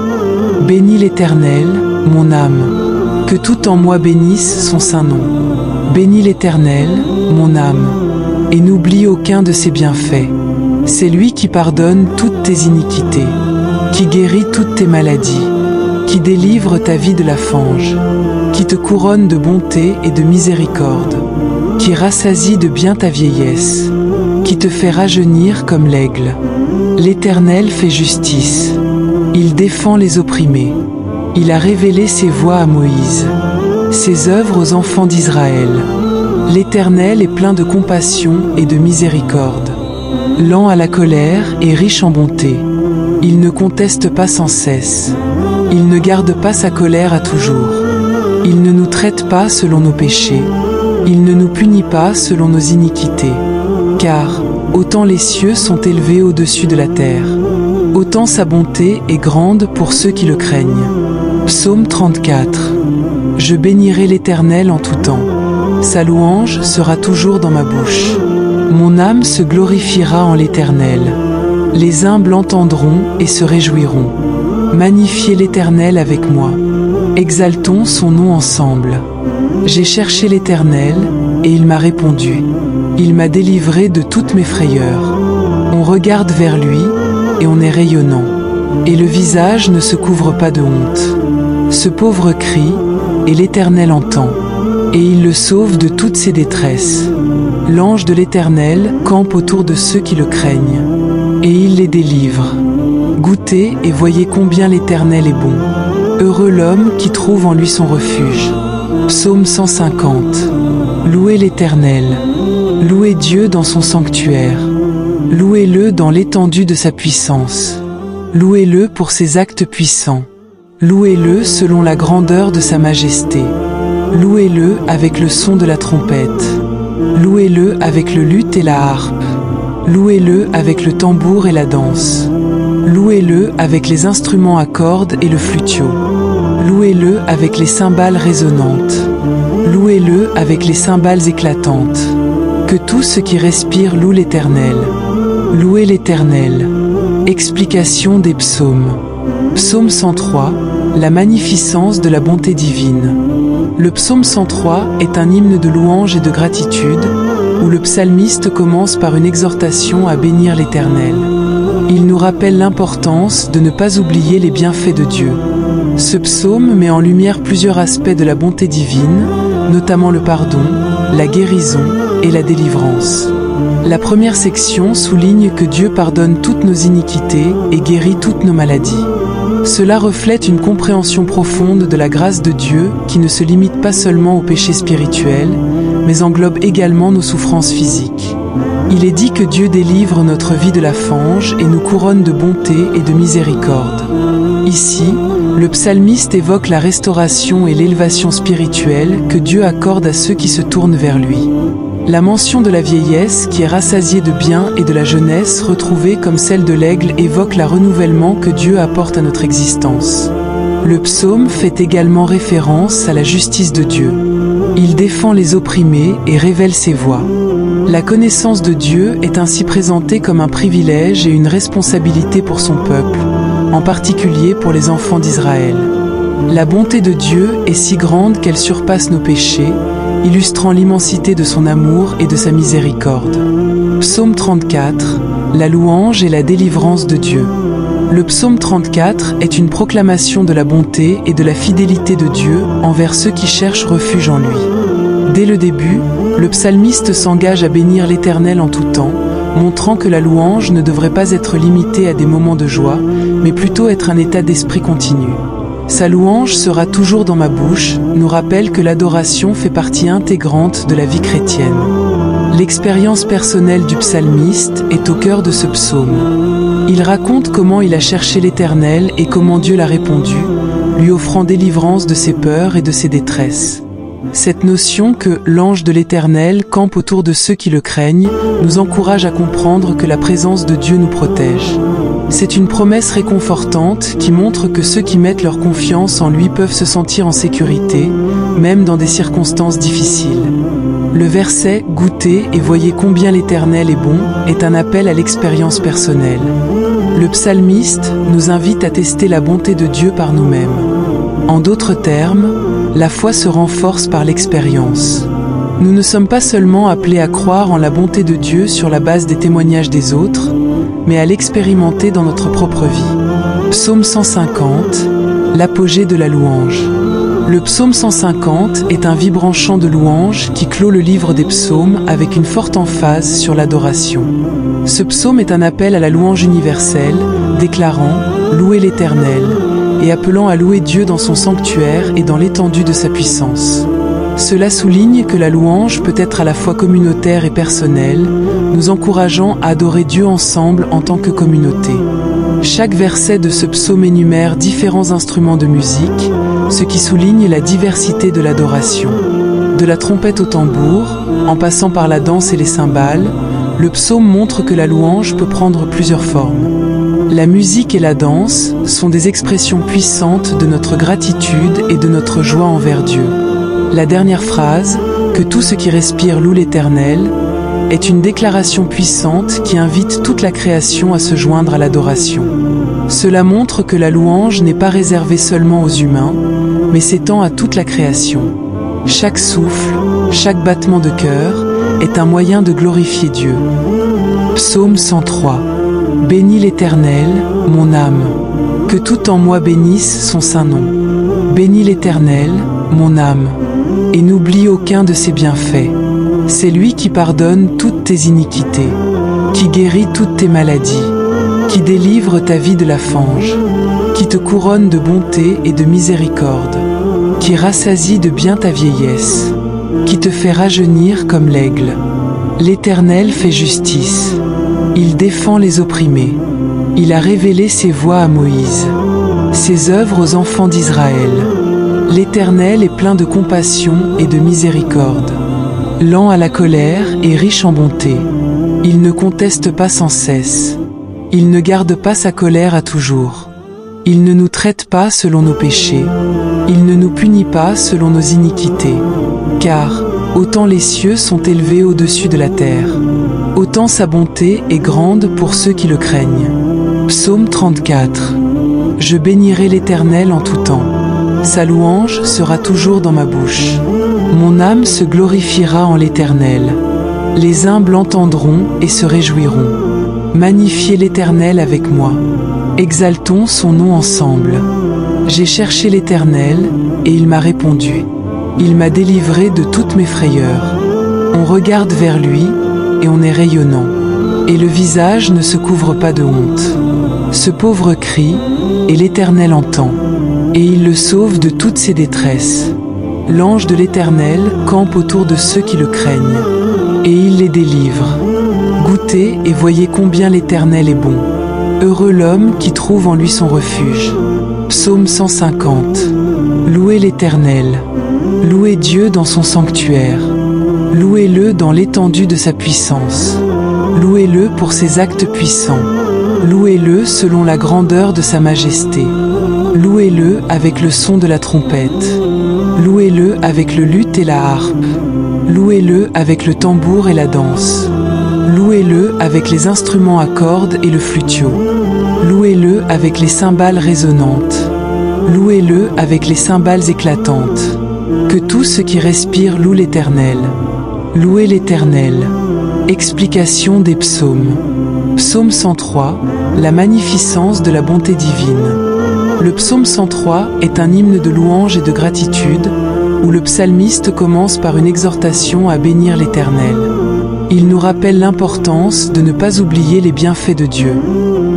Bénis l'Éternel, mon âme, que tout en moi bénisse son saint nom. Bénis l'Éternel, mon âme, et n'oublie aucun de ses bienfaits. C'est lui qui pardonne toutes tes iniquités, qui guérit toutes tes maladies, qui délivre ta vie de la fange, qui te couronne de bonté et de miséricorde, qui rassasie de bien ta vieillesse, qui te fait rajeunir comme l'aigle. L'Éternel fait justice, il défend les opprimés, il a révélé ses voies à Moïse, ses œuvres aux enfants d'Israël. L'Éternel est plein de compassion et de miséricorde, lent à la colère et riche en bonté. Il ne conteste pas sans cesse, il ne garde pas sa colère à toujours. Il ne nous traite pas selon nos péchés, il ne nous punit pas selon nos iniquités. Car, autant les cieux sont élevés au-dessus de la terre, autant sa bonté est grande pour ceux qui le craignent. Psaume 34. Je bénirai l'Éternel en tout temps. Sa louange sera toujours dans ma bouche. Mon âme se glorifiera en l'Éternel. Les humbles entendront et se réjouiront. Magnifiez l'Éternel avec moi. Exaltons son nom ensemble. J'ai cherché l'Éternel, et il m'a répondu. Il m'a délivré de toutes mes frayeurs. On regarde vers lui, et on est rayonnant. Et le visage ne se couvre pas de honte. Ce pauvre crie, et l'Éternel entend. Et il le sauve de toutes ses détresses. L'ange de l'Éternel campe autour de ceux qui le craignent. Et il les délivre. Goûtez et voyez combien l'Éternel est bon. Heureux l'homme qui trouve en lui son refuge. Psaume 150. Louez l'Éternel. Louez Dieu dans son sanctuaire. Louez-le dans l'étendue de sa puissance. Louez-le pour ses actes puissants. Louez-le selon la grandeur de sa majesté. Louez-le avec le son de la trompette. Louez-le avec le luth et la harpe. Louez-le avec le tambour et la danse. Louez-le avec les instruments à cordes et le flutio. Louez-le avec les cymbales résonnantes. Louez-le avec les cymbales éclatantes. Que tout ce qui respire loue l'Éternel. Louez l'Éternel. Explication des psaumes. Psaume 103, la magnificence de la bonté divine. Le psaume 103 est un hymne de louange et de gratitude, où le psalmiste commence par une exhortation à bénir l'Éternel. Il nous rappelle l'importance de ne pas oublier les bienfaits de Dieu. Ce psaume met en lumière plusieurs aspects de la bonté divine, notamment le pardon, la guérison et la délivrance. La première section souligne que Dieu pardonne toutes nos iniquités et guérit toutes nos maladies. Cela reflète une compréhension profonde de la grâce de Dieu qui ne se limite pas seulement au péché spirituel, mais englobe également nos souffrances physiques. Il est dit que Dieu délivre notre vie de la fange et nous couronne de bonté et de miséricorde. Ici, le psalmiste évoque la restauration et l'élévation spirituelle que Dieu accorde à ceux qui se tournent vers lui. La mention de la vieillesse qui est rassasiée de biens et de la jeunesse retrouvée comme celle de l'aigle évoque le renouvellement que Dieu apporte à notre existence. Le psaume fait également référence à la justice de Dieu. Il défend les opprimés et révèle ses voies. La connaissance de Dieu est ainsi présentée comme un privilège et une responsabilité pour son peuple, en particulier pour les enfants d'Israël. La bonté de Dieu est si grande qu'elle surpasse nos péchés, illustrant l'immensité de son amour et de sa miséricorde. Psaume 34, la louange et la délivrance de Dieu. Le psaume 34 est une proclamation de la bonté et de la fidélité de Dieu envers ceux qui cherchent refuge en lui. Dès le début, le psalmiste s'engage à bénir l'Éternel en tout temps, montrant que la louange ne devrait pas être limitée à des moments de joie, mais plutôt être un état d'esprit continu. Sa louange sera toujours dans ma bouche, nous rappelle que l'adoration fait partie intégrante de la vie chrétienne. L'expérience personnelle du psalmiste est au cœur de ce psaume. Il raconte comment il a cherché l'Éternel et comment Dieu l'a répondu, lui offrant délivrance de ses peurs et de ses détresses. Cette notion que l'ange de l'Éternel campe autour de ceux qui le craignent nous encourage à comprendre que la présence de Dieu nous protège. C'est une promesse réconfortante qui montre que ceux qui mettent leur confiance en lui peuvent se sentir en sécurité, même dans des circonstances difficiles. Le verset « Goûtez et voyez combien l'Éternel est bon » est un appel à l'expérience personnelle. Le psalmiste nous invite à tester la bonté de Dieu par nous-mêmes. En d'autres termes, la foi se renforce par l'expérience. Nous ne sommes pas seulement appelés à croire en la bonté de Dieu sur la base des témoignages des autres, mais à l'expérimenter dans notre propre vie. Psaume 150, l'apogée de la louange. Le psaume 150 est un vibrant chant de louange qui clôt le livre des psaumes avec une forte emphase sur l'adoration. Ce psaume est un appel à la louange universelle, déclarant « Louez l'Éternel » et appelant à louer Dieu dans son sanctuaire et dans l'étendue de sa puissance. Cela souligne que la louange peut être à la fois communautaire et personnelle, nous encourageant à adorer Dieu ensemble en tant que communauté. Chaque verset de ce psaume énumère différents instruments de musique, ce qui souligne la diversité de l'adoration. De la trompette au tambour, en passant par la danse et les cymbales, le psaume montre que la louange peut prendre plusieurs formes. La musique et la danse sont des expressions puissantes de notre gratitude et de notre joie envers Dieu. La dernière phrase, que tout ce qui respire loue l'Éternel, est une déclaration puissante qui invite toute la création à se joindre à l'adoration. Cela montre que la louange n'est pas réservée seulement aux humains, mais s'étend à toute la création. Chaque souffle, chaque battement de cœur est un moyen de glorifier Dieu. Psaume 103. Bénis l'Éternel, mon âme, que tout en moi bénisse son saint nom. Bénis l'Éternel, mon âme, et n'oublie aucun de ses bienfaits. C'est lui qui pardonne toutes tes iniquités, qui guérit toutes tes maladies, qui délivre ta vie de la fange, qui te couronne de bonté et de miséricorde, qui rassasie de bien ta vieillesse, qui te fait rajeunir comme l'aigle. L'Éternel fait justice, il défend les opprimés, il a révélé ses voies à Moïse, ses œuvres aux enfants d'Israël. L'Éternel est plein de compassion et de miséricorde, lent à la colère et riche en bonté. Il ne conteste pas sans cesse. Il ne garde pas sa colère à toujours. Il ne nous traite pas selon nos péchés. Il ne nous punit pas selon nos iniquités. Car, autant les cieux sont élevés au-dessus de la terre, autant sa bonté est grande pour ceux qui le craignent. Psaume 34. Je bénirai l'Éternel en tout temps. Sa louange sera toujours dans ma bouche. Mon âme se glorifiera en l'Éternel. Les humbles entendront et se réjouiront. Magnifiez l'Éternel avec moi. Exaltons son nom ensemble. J'ai cherché l'Éternel, et il m'a répondu. Il m'a délivré de toutes mes frayeurs. On regarde vers lui, et on est rayonnant. et le visage ne se couvre pas de honte. Ce pauvre crie, et l'Éternel entend, et il le sauve de toutes ses détresses. L'ange de l'Éternel campe autour de ceux qui le craignent, et il les délivre. Goûtez et voyez combien l'Éternel est bon. Heureux l'homme qui trouve en lui son refuge. Psaume 150. Louez l'Éternel. Louez Dieu dans son sanctuaire. Louez-le dans l'étendue de sa puissance. Louez-le pour ses actes puissants. Louez-le selon la grandeur de sa majesté. Louez-le avec le son de la trompette. Louez-le avec le luth et la harpe. Louez-le avec le tambour et la danse. Louez-le avec les instruments à cordes et le flutio. Louez-le avec les cymbales résonnantes. Louez-le avec les cymbales éclatantes. Que tout ce qui respire loue l'Éternel. Louez l'Éternel. Explication des psaumes. Psaume 103, la magnificence de la bonté divine. Le psaume 103 est un hymne de louange et de gratitude, où le psalmiste commence par une exhortation à bénir l'Éternel. Il nous rappelle l'importance de ne pas oublier les bienfaits de Dieu.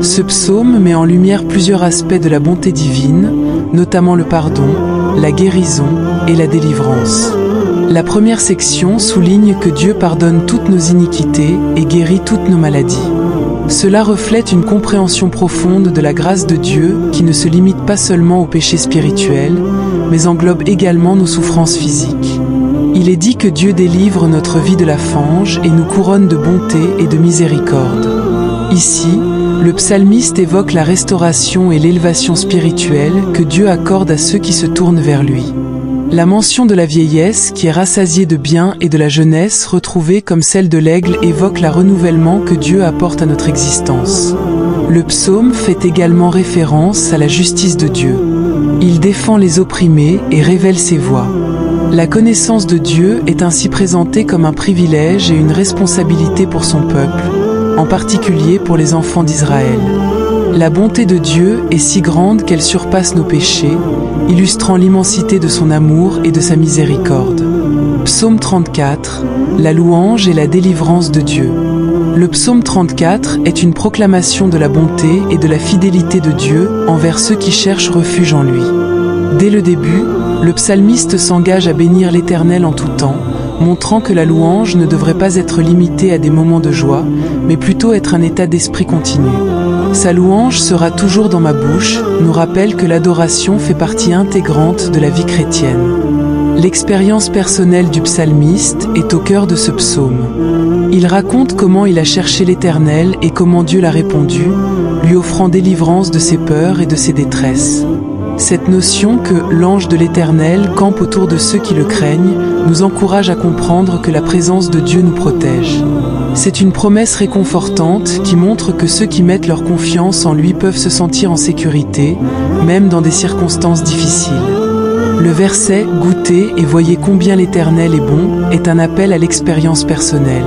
Ce psaume met en lumière plusieurs aspects de la bonté divine, notamment le pardon, la guérison et la délivrance. La première section souligne que Dieu pardonne toutes nos iniquités et guérit toutes nos maladies. Cela reflète une compréhension profonde de la grâce de Dieu qui ne se limite pas seulement aux péchés spirituels, mais englobe également nos souffrances physiques. Il est dit que Dieu délivre notre vie de la fange et nous couronne de bonté et de miséricorde. Ici, le psalmiste évoque la restauration et l'élévation spirituelle que Dieu accorde à ceux qui se tournent vers lui. La mention de la vieillesse qui est rassasiée de biens et de la jeunesse retrouvée comme celle de l'aigle évoque le renouvellement que Dieu apporte à notre existence. Le psaume fait également référence à la justice de Dieu. Il défend les opprimés et révèle ses voies. La connaissance de Dieu est ainsi présentée comme un privilège et une responsabilité pour son peuple, en particulier pour les enfants d'Israël. La bonté de Dieu est si grande qu'elle surpasse nos péchés, illustrant l'immensité de son amour et de sa miséricorde. Psaume 34, la louange et la délivrance de Dieu. Le psaume 34 est une proclamation de la bonté et de la fidélité de Dieu envers ceux qui cherchent refuge en lui. Dès le début, le psalmiste s'engage à bénir l'Éternel en tout temps, montrant que la louange ne devrait pas être limitée à des moments de joie, mais plutôt être un état d'esprit continu. Sa louange sera toujours dans ma bouche, nous rappelle que l'adoration fait partie intégrante de la vie chrétienne. L'expérience personnelle du psalmiste est au cœur de ce psaume. Il raconte comment il a cherché l'Éternel et comment Dieu l'a répondu, lui offrant délivrance de ses peurs et de ses détresses. Cette notion que l'ange de l'Éternel campe autour de ceux qui le craignent nous encourage à comprendre que la présence de Dieu nous protège. C'est une promesse réconfortante qui montre que ceux qui mettent leur confiance en lui peuvent se sentir en sécurité, même dans des circonstances difficiles. Le verset « Goûtez et voyez combien l'Éternel est bon » est un appel à l'expérience personnelle.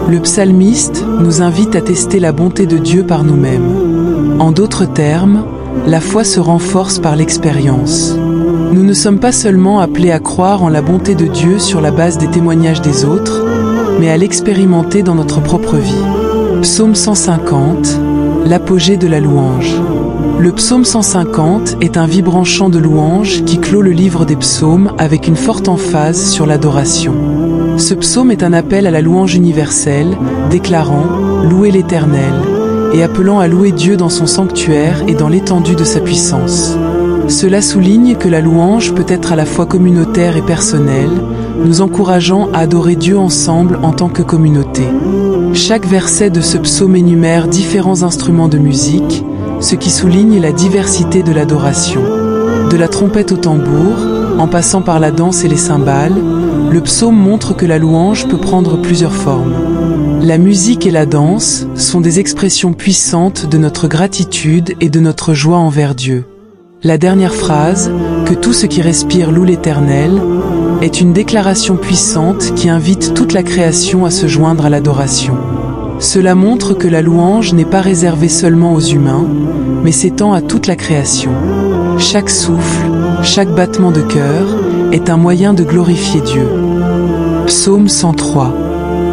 Le psalmiste nous invite à tester la bonté de Dieu par nous-mêmes. En d'autres termes, la foi se renforce par l'expérience. Nous ne sommes pas seulement appelés à croire en la bonté de Dieu sur la base des témoignages des autres, mais à l'expérimenter dans notre propre vie. Psaume 150, l'apogée de la louange. Le psaume 150 est un vibrant chant de louange qui clôt le livre des psaumes avec une forte emphase sur l'adoration. Ce psaume est un appel à la louange universelle, déclarant « Louez l'Éternel » et appelant à louer Dieu dans son sanctuaire et dans l'étendue de sa puissance. Cela souligne que la louange peut être à la fois communautaire et personnelle, nous encourageant à adorer Dieu ensemble en tant que communauté. Chaque verset de ce psaume énumère différents instruments de musique, ce qui souligne la diversité de l'adoration. De la trompette au tambour, en passant par la danse et les cymbales, le psaume montre que la louange peut prendre plusieurs formes. La musique et la danse sont des expressions puissantes de notre gratitude et de notre joie envers Dieu. La dernière phrase, « Que tout ce qui respire loue l'Éternel », est une déclaration puissante qui invite toute la création à se joindre à l'adoration. Cela montre que la louange n'est pas réservée seulement aux humains, mais s'étend à toute la création. Chaque souffle, chaque battement de cœur est un moyen de glorifier Dieu. Psaume 103.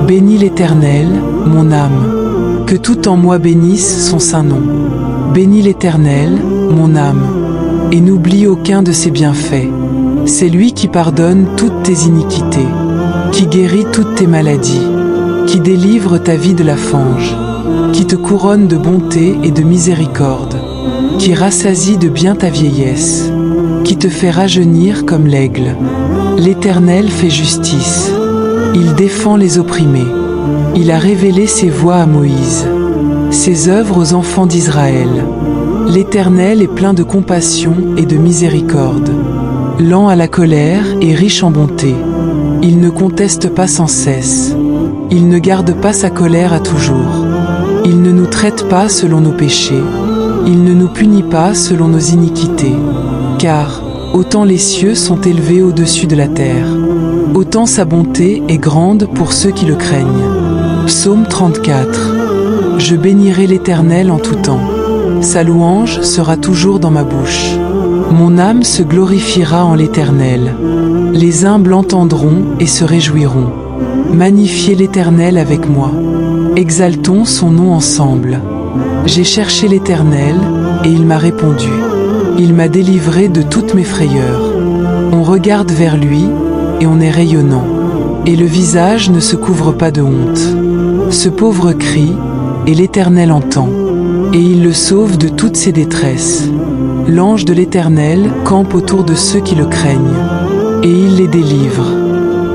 Bénis l'Éternel, mon âme. Que tout en moi bénisse son saint nom. Bénis l'Éternel, mon âme, et n'oublie aucun de ses bienfaits. C'est lui qui pardonne toutes tes iniquités, qui guérit toutes tes maladies, qui délivre ta vie de la fange, qui te couronne de bonté et de miséricorde, qui rassasie de bien ta vieillesse, qui te fait rajeunir comme l'aigle. L'Éternel fait justice. Il défend les opprimés. Il a révélé ses voies à Moïse, ses œuvres aux enfants d'Israël. L'Éternel est plein de compassion et de miséricorde, lent à la colère et riche en bonté. Il ne conteste pas sans cesse. Il ne garde pas sa colère à toujours. Il ne nous traite pas selon nos péchés. Il ne nous punit pas selon nos iniquités. Car autant les cieux sont élevés au-dessus de la terre, autant sa bonté est grande pour ceux qui le craignent. Psaume 34. Je bénirai l'Éternel en tout temps. Sa louange sera toujours dans ma bouche. Mon âme se glorifiera en l'Éternel. Les humbles entendront et se réjouiront. Magnifiez l'Éternel avec moi. Exaltons son nom ensemble. J'ai cherché l'Éternel, et il m'a répondu. Il m'a délivré de toutes mes frayeurs. On regarde vers lui, et on est rayonnant. Et le visage ne se couvre pas de honte. Ce pauvre crie, et l'Éternel entend. Et il le sauve de toutes ses détresses. L'ange de l'Éternel campe autour de ceux qui le craignent, et il les délivre.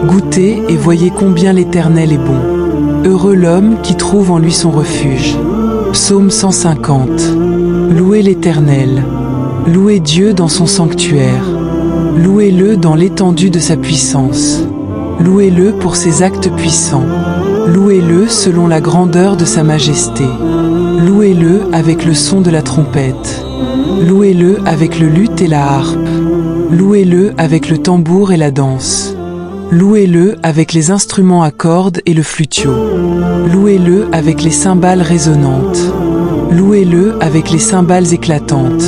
Goûtez et voyez combien l'Éternel est bon. Heureux l'homme qui trouve en lui son refuge. Psaume 150. Louez l'Éternel. Louez Dieu dans son sanctuaire. Louez-le dans l'étendue de sa puissance. Louez-le pour ses actes puissants. Louez-le selon la grandeur de sa majesté. Louez-le avec le son de la trompette. Louez-le avec le luth et la harpe. Louez-le avec le tambour et la danse. Louez-le avec les instruments à cordes et le flutio. Louez-le avec les cymbales résonnantes. Louez-le avec les cymbales éclatantes.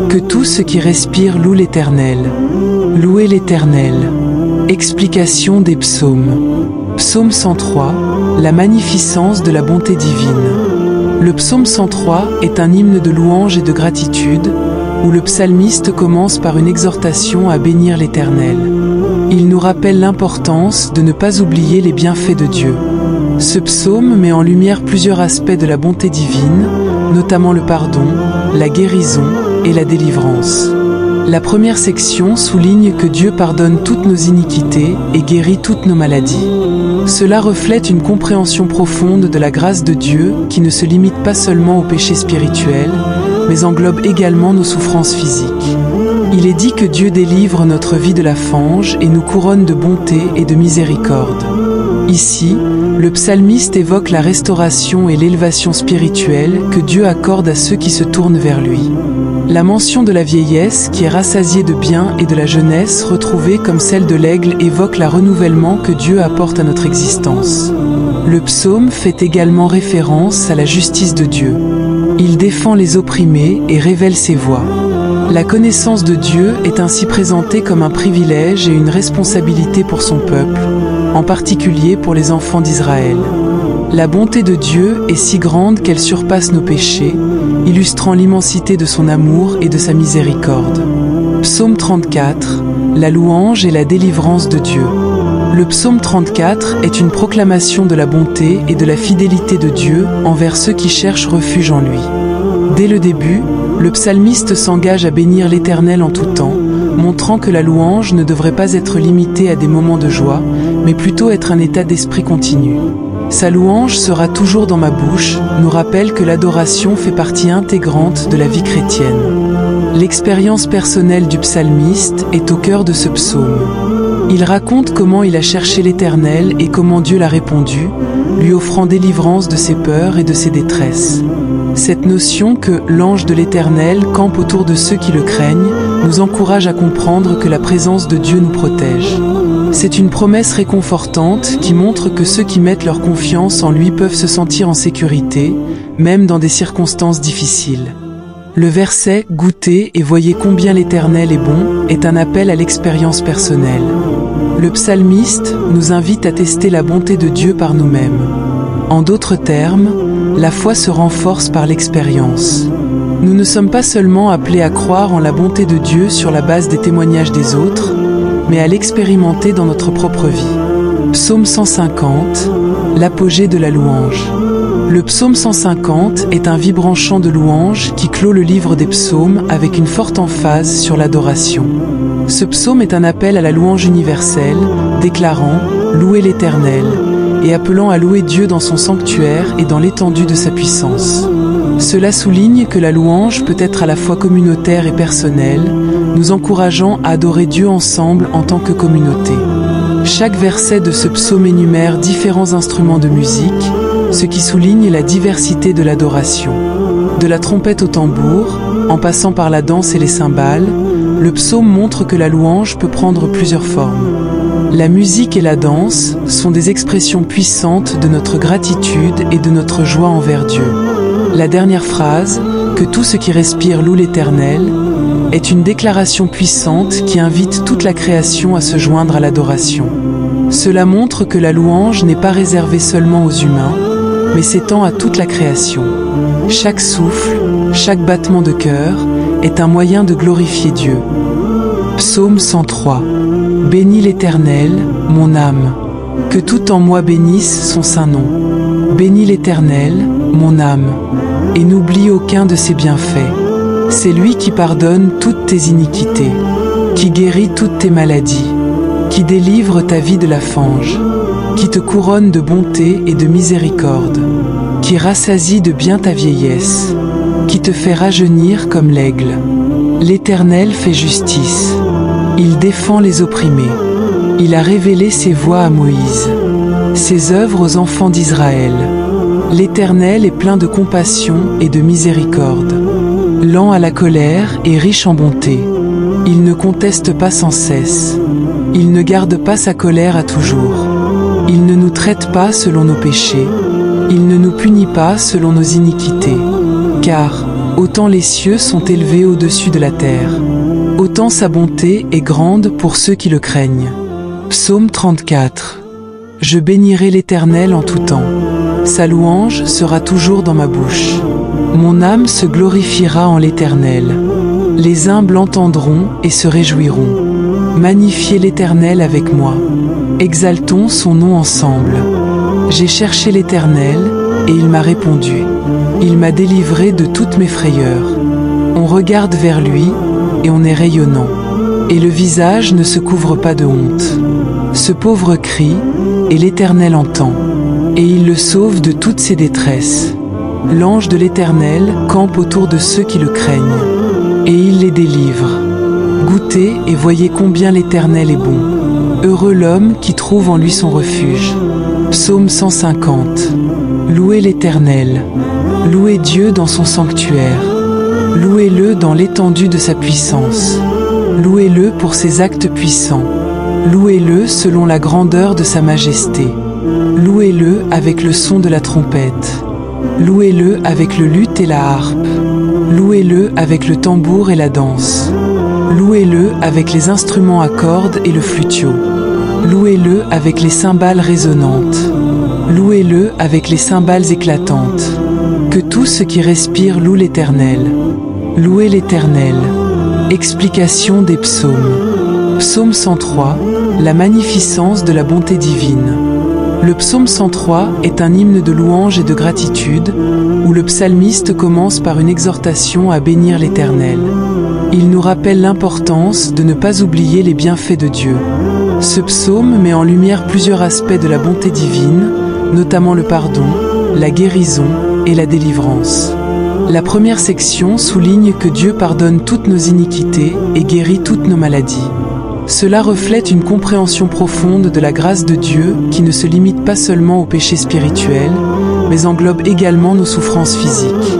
Que tout ce qui respire loue l'Éternel. Louez l'Éternel. Explication des psaumes. Psaume 103, la magnificence de la bonté divine. Le psaume 103 est un hymne de louange et de gratitude, où le psalmiste commence par une exhortation à bénir l'Éternel. Il nous rappelle l'importance de ne pas oublier les bienfaits de Dieu. Ce psaume met en lumière plusieurs aspects de la bonté divine, notamment le pardon, la guérison et la délivrance. La première section souligne que Dieu pardonne toutes nos iniquités et guérit toutes nos maladies. Cela reflète une compréhension profonde de la grâce de Dieu qui ne se limite pas seulement au péché spirituel, mais englobe également nos souffrances physiques. Il est dit que Dieu délivre notre vie de la fange et nous couronne de bonté et de miséricorde. Ici, le psalmiste évoque la restauration et l'élévation spirituelle que Dieu accorde à ceux qui se tournent vers lui. La mention de la vieillesse qui est rassasiée de bien et de la jeunesse retrouvée comme celle de l'aigle évoque le renouvellement que Dieu apporte à notre existence. Le psaume fait également référence à la justice de Dieu. Il défend les opprimés et révèle ses voies. La connaissance de Dieu est ainsi présentée comme un privilège et une responsabilité pour son peuple, en particulier pour les enfants d'Israël. La bonté de Dieu est si grande qu'elle surpasse nos péchés, illustrant l'immensité de son amour et de sa miséricorde. Psaume 34, la louange et la délivrance de Dieu. Le psaume 34 est une proclamation de la bonté et de la fidélité de Dieu envers ceux qui cherchent refuge en lui. Dès le début, le psalmiste s'engage à bénir l'Éternel en tout temps, montrant que la louange ne devrait pas être limitée à des moments de joie, mais plutôt être un état d'esprit continu. Sa louange sera toujours dans ma bouche, nous rappelle que l'adoration fait partie intégrante de la vie chrétienne. L'expérience personnelle du psalmiste est au cœur de ce psaume. Il raconte comment il a cherché l'Éternel et comment Dieu l'a répondu, lui offrant délivrance de ses peurs et de ses détresses. Cette notion que l'ange de l'Éternel campe autour de ceux qui le craignent nous encourage à comprendre que la présence de Dieu nous protège. C'est une promesse réconfortante qui montre que ceux qui mettent leur confiance en lui peuvent se sentir en sécurité, même dans des circonstances difficiles. Le verset « Goûtez et voyez combien l'Éternel est bon » est un appel à l'expérience personnelle. Le psalmiste nous invite à tester la bonté de Dieu par nous-mêmes. En d'autres termes, La foi se renforce par l'expérience. Nous ne sommes pas seulement appelés à croire en la bonté de Dieu sur la base des témoignages des autres, mais à l'expérimenter dans notre propre vie. Psaume 150, l'apogée de la louange. Le psaume 150 est un vibrant chant de louange qui clôt le livre des psaumes avec une forte emphase sur l'adoration. Ce psaume est un appel à la louange universelle, déclarant « Louez l'Éternel » et appelant à louer Dieu dans son sanctuaire et dans l'étendue de sa puissance. Cela souligne que la louange peut être à la fois communautaire et personnelle, nous encourageant à adorer Dieu ensemble en tant que communauté. Chaque verset de ce psaume énumère différents instruments de musique, ce qui souligne la diversité de l'adoration. De la trompette au tambour, en passant par la danse et les cymbales, le psaume montre que la louange peut prendre plusieurs formes. La musique et la danse sont des expressions puissantes de notre gratitude et de notre joie envers Dieu. La dernière phrase, « Que tout ce qui respire loue l'Éternel », est une déclaration puissante qui invite toute la création à se joindre à l'adoration. Cela montre que la louange n'est pas réservée seulement aux humains, mais s'étend à toute la création. Chaque souffle, chaque battement de cœur est un moyen de glorifier Dieu. Psaume 103. Bénis l'Éternel, mon âme. Que tout en moi bénisse son saint nom. Bénis l'Éternel, mon âme, et n'oublie aucun de ses bienfaits. C'est lui qui pardonne toutes tes iniquités, qui guérit toutes tes maladies, qui délivre ta vie de la fange, qui te couronne de bonté et de miséricorde, qui rassasie de bien ta vieillesse, qui te fait rajeunir comme l'aigle. L'Éternel fait justice, il défend les opprimés, il a révélé ses voies à Moïse, ses œuvres aux enfants d'Israël. L'Éternel est plein de compassion et de miséricorde, lent à la colère et riche en bonté. Il ne conteste pas sans cesse, il ne garde pas sa colère à toujours. Il ne nous traite pas selon nos péchés, il ne nous punit pas selon nos iniquités. Car, autant les cieux sont élevés au-dessus de la terre, autant sa bonté est grande pour ceux qui le craignent. Psaume 34. Je bénirai l'Éternel en tout temps. Sa louange sera toujours dans ma bouche. Mon âme se glorifiera en l'Éternel. Les humbles entendront et se réjouiront. Magnifiez l'Éternel avec moi. Exaltons son nom ensemble. J'ai cherché l'Éternel, et il m'a répondu. Il m'a délivré de toutes mes frayeurs. On regarde vers lui, et on est rayonnant. Et le visage ne se couvre pas de honte. Ce pauvre crie, et l'Éternel entend. Et il le sauve de toutes ses détresses. L'ange de l'Éternel campe autour de ceux qui le craignent, et il les délivre. Goûtez et voyez combien l'Éternel est bon. Heureux l'homme qui trouve en lui son refuge. Psaume 150. Louez l'Éternel. Louez Dieu dans son sanctuaire. Louez-le dans l'étendue de sa puissance. Louez-le pour ses actes puissants. Louez-le selon la grandeur de sa majesté. Louez-le avec le son de la trompette. Louez-le avec le luth et la harpe. Louez-le avec le tambour et la danse. Louez-le avec les instruments à cordes et le flutio. Louez-le avec les cymbales résonnantes. Louez-le avec les cymbales éclatantes. Que tout ce qui respire loue l'Éternel. Louez l'Éternel. Explication des psaumes. Psaume 103, la magnificence de la bonté divine. Le psaume 103 est un hymne de louange et de gratitude, où le psalmiste commence par une exhortation à bénir l'Éternel. Il nous rappelle l'importance de ne pas oublier les bienfaits de Dieu. Ce psaume met en lumière plusieurs aspects de la bonté divine, notamment le pardon, la guérison et la délivrance. La première section souligne que Dieu pardonne toutes nos iniquités et guérit toutes nos maladies. Cela reflète une compréhension profonde de la grâce de Dieu qui ne se limite pas seulement au péché spirituel, mais englobe également nos souffrances physiques.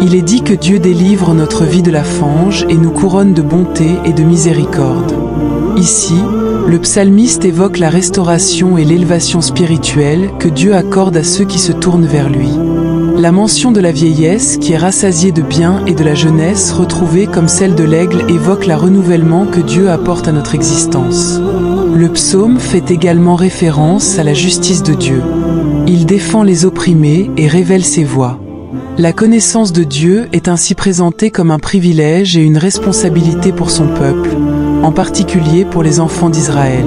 Il est dit que Dieu délivre notre vie de la fange et nous couronne de bonté et de miséricorde. Ici, le psalmiste évoque la restauration et l'élévation spirituelle que Dieu accorde à ceux qui se tournent vers lui. La mention de la vieillesse qui est rassasiée de bien et de la jeunesse retrouvée comme celle de l'aigle évoque le renouvellement que Dieu apporte à notre existence. Le psaume fait également référence à la justice de Dieu. Il défend les opprimés et révèle ses voies. La connaissance de Dieu est ainsi présentée comme un privilège et une responsabilité pour son peuple, en particulier pour les enfants d'Israël.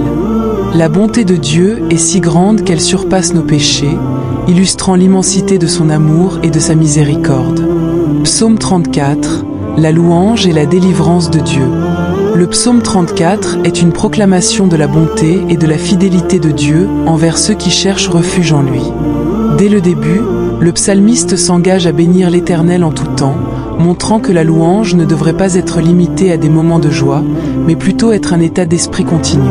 La bonté de Dieu est si grande qu'elle surpasse nos péchés, illustrant l'immensité de son amour et de sa miséricorde. Psaume 34, la louange et la délivrance de Dieu. Le psaume 34 est une proclamation de la bonté et de la fidélité de Dieu envers ceux qui cherchent refuge en lui. Dès le début, le psalmiste s'engage à bénir l'Éternel en tout temps, montrant que la louange ne devrait pas être limitée à des moments de joie, mais plutôt être un état d'esprit continu.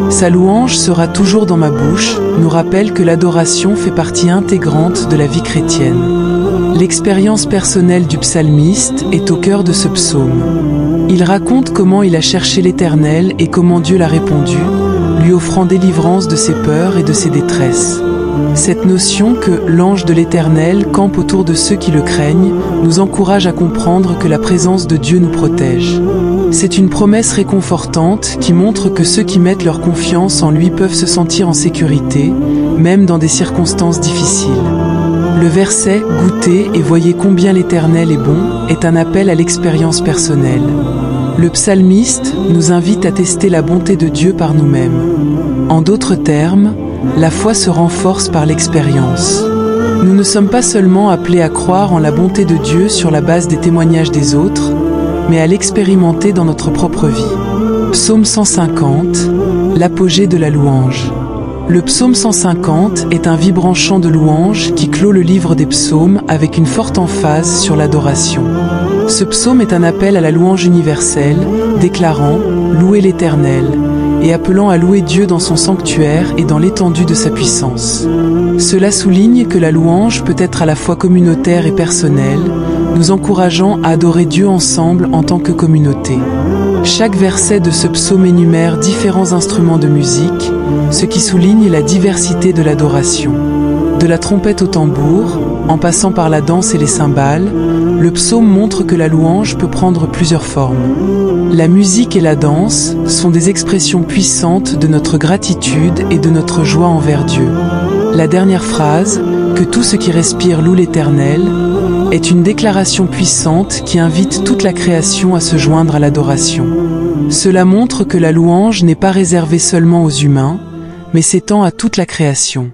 Sa louange sera toujours dans ma bouche, nous rappelle que l'adoration fait partie intégrante de la vie chrétienne. L'expérience personnelle du psalmiste est au cœur de ce psaume. Il raconte comment il a cherché l'Éternel et comment Dieu l'a répondu, lui offrant délivrance de ses peurs et de ses détresses. Cette notion que l'ange de l'Éternel campe autour de ceux qui le craignent nous encourage à comprendre que la présence de Dieu nous protège. C'est une promesse réconfortante qui montre que ceux qui mettent leur confiance en lui peuvent se sentir en sécurité, même dans des circonstances difficiles. Le verset « Goûtez et voyez combien l'Éternel est bon » est un appel à l'expérience personnelle. Le psalmiste nous invite à tester la bonté de Dieu par nous-mêmes. En d'autres termes, la foi se renforce par l'expérience. Nous ne sommes pas seulement appelés à croire en la bonté de Dieu sur la base des témoignages des autres, mais à l'expérimenter dans notre propre vie. Psaume 150, l'apogée de la louange. Le psaume 150 est un vibrant chant de louange qui clôt le livre des psaumes avec une forte emphase sur l'adoration. Ce psaume est un appel à la louange universelle, déclarant « Louez l'Éternel » et appelant à louer Dieu dans son sanctuaire et dans l'étendue de sa puissance. Cela souligne que la louange peut être à la fois communautaire et personnelle, nous encourageant à adorer Dieu ensemble en tant que communauté. Chaque verset de ce psaume énumère différents instruments de musique, ce qui souligne la diversité de l'adoration. De la trompette au tambour, en passant par la danse et les cymbales, le psaume montre que la louange peut prendre plusieurs formes. La musique et la danse sont des expressions puissantes de notre gratitude et de notre joie envers Dieu. La dernière phrase, « Que tout ce qui respire loue l'Éternel », est une déclaration puissante qui invite toute la création à se joindre à l'adoration. Cela montre que la louange n'est pas réservée seulement aux humains, mais s'étend à toute la création.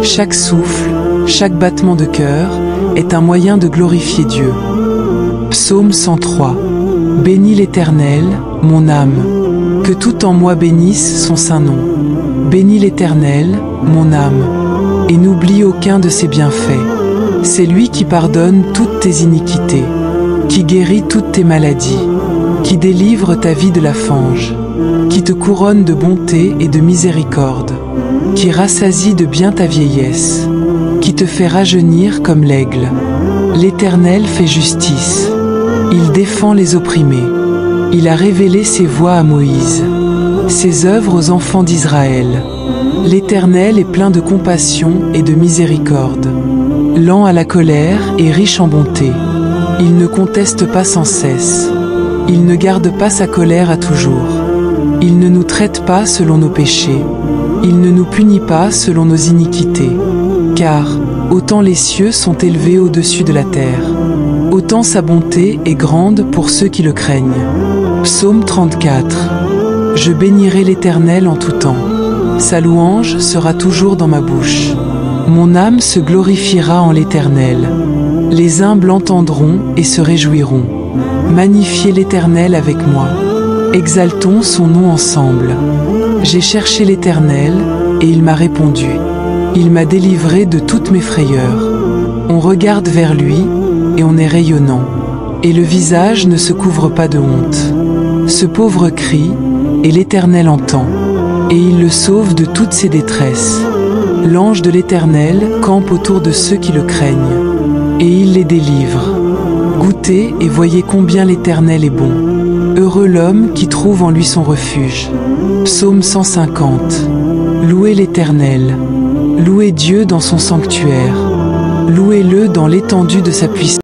Chaque souffle, chaque battement de cœur est un moyen de glorifier Dieu. Psaume 103. Bénis l'Éternel, mon âme, que tout en moi bénisse son saint nom. Bénis l'Éternel, mon âme, et n'oublie aucun de ses bienfaits. C'est lui qui pardonne toutes tes iniquités, qui guérit toutes tes maladies, qui délivre ta vie de la fange, qui te couronne de bonté et de miséricorde, qui rassasie de bien ta vieillesse, qui te fait rajeunir comme l'aigle. L'Éternel fait justice, il défend les opprimés, il a révélé ses voies à Moïse, ses œuvres aux enfants d'Israël. L'Éternel est plein de compassion et de miséricorde, lent à la colère et riche en bonté. Il ne conteste pas sans cesse, il ne garde pas sa colère à toujours. Il ne nous traite pas selon nos péchés, il ne nous punit pas selon nos iniquités. Car, autant les cieux sont élevés au-dessus de la terre, autant sa bonté est grande pour ceux qui le craignent. Psaume 34. Je bénirai l'Éternel en tout temps. Sa louange sera toujours dans ma bouche. Mon âme se glorifiera en l'Éternel. Les humbles entendront et se réjouiront. Magnifiez l'Éternel avec moi. Exaltons son nom ensemble. J'ai cherché l'Éternel, et il m'a répondu. Il m'a délivré de toutes mes frayeurs. On regarde vers lui, et on est rayonnant. Et le visage ne se couvre pas de honte. Ce pauvre crie, et l'Éternel entend. Et il le sauve de toutes ses détresses. L'ange de l'Éternel campe autour de ceux qui le craignent, et il les délivre. Goûtez et voyez combien l'Éternel est bon. Heureux l'homme qui trouve en lui son refuge. Psaume 150. Louez l'Éternel. Louez Dieu dans son sanctuaire. Louez-le dans l'étendue de sa puissance.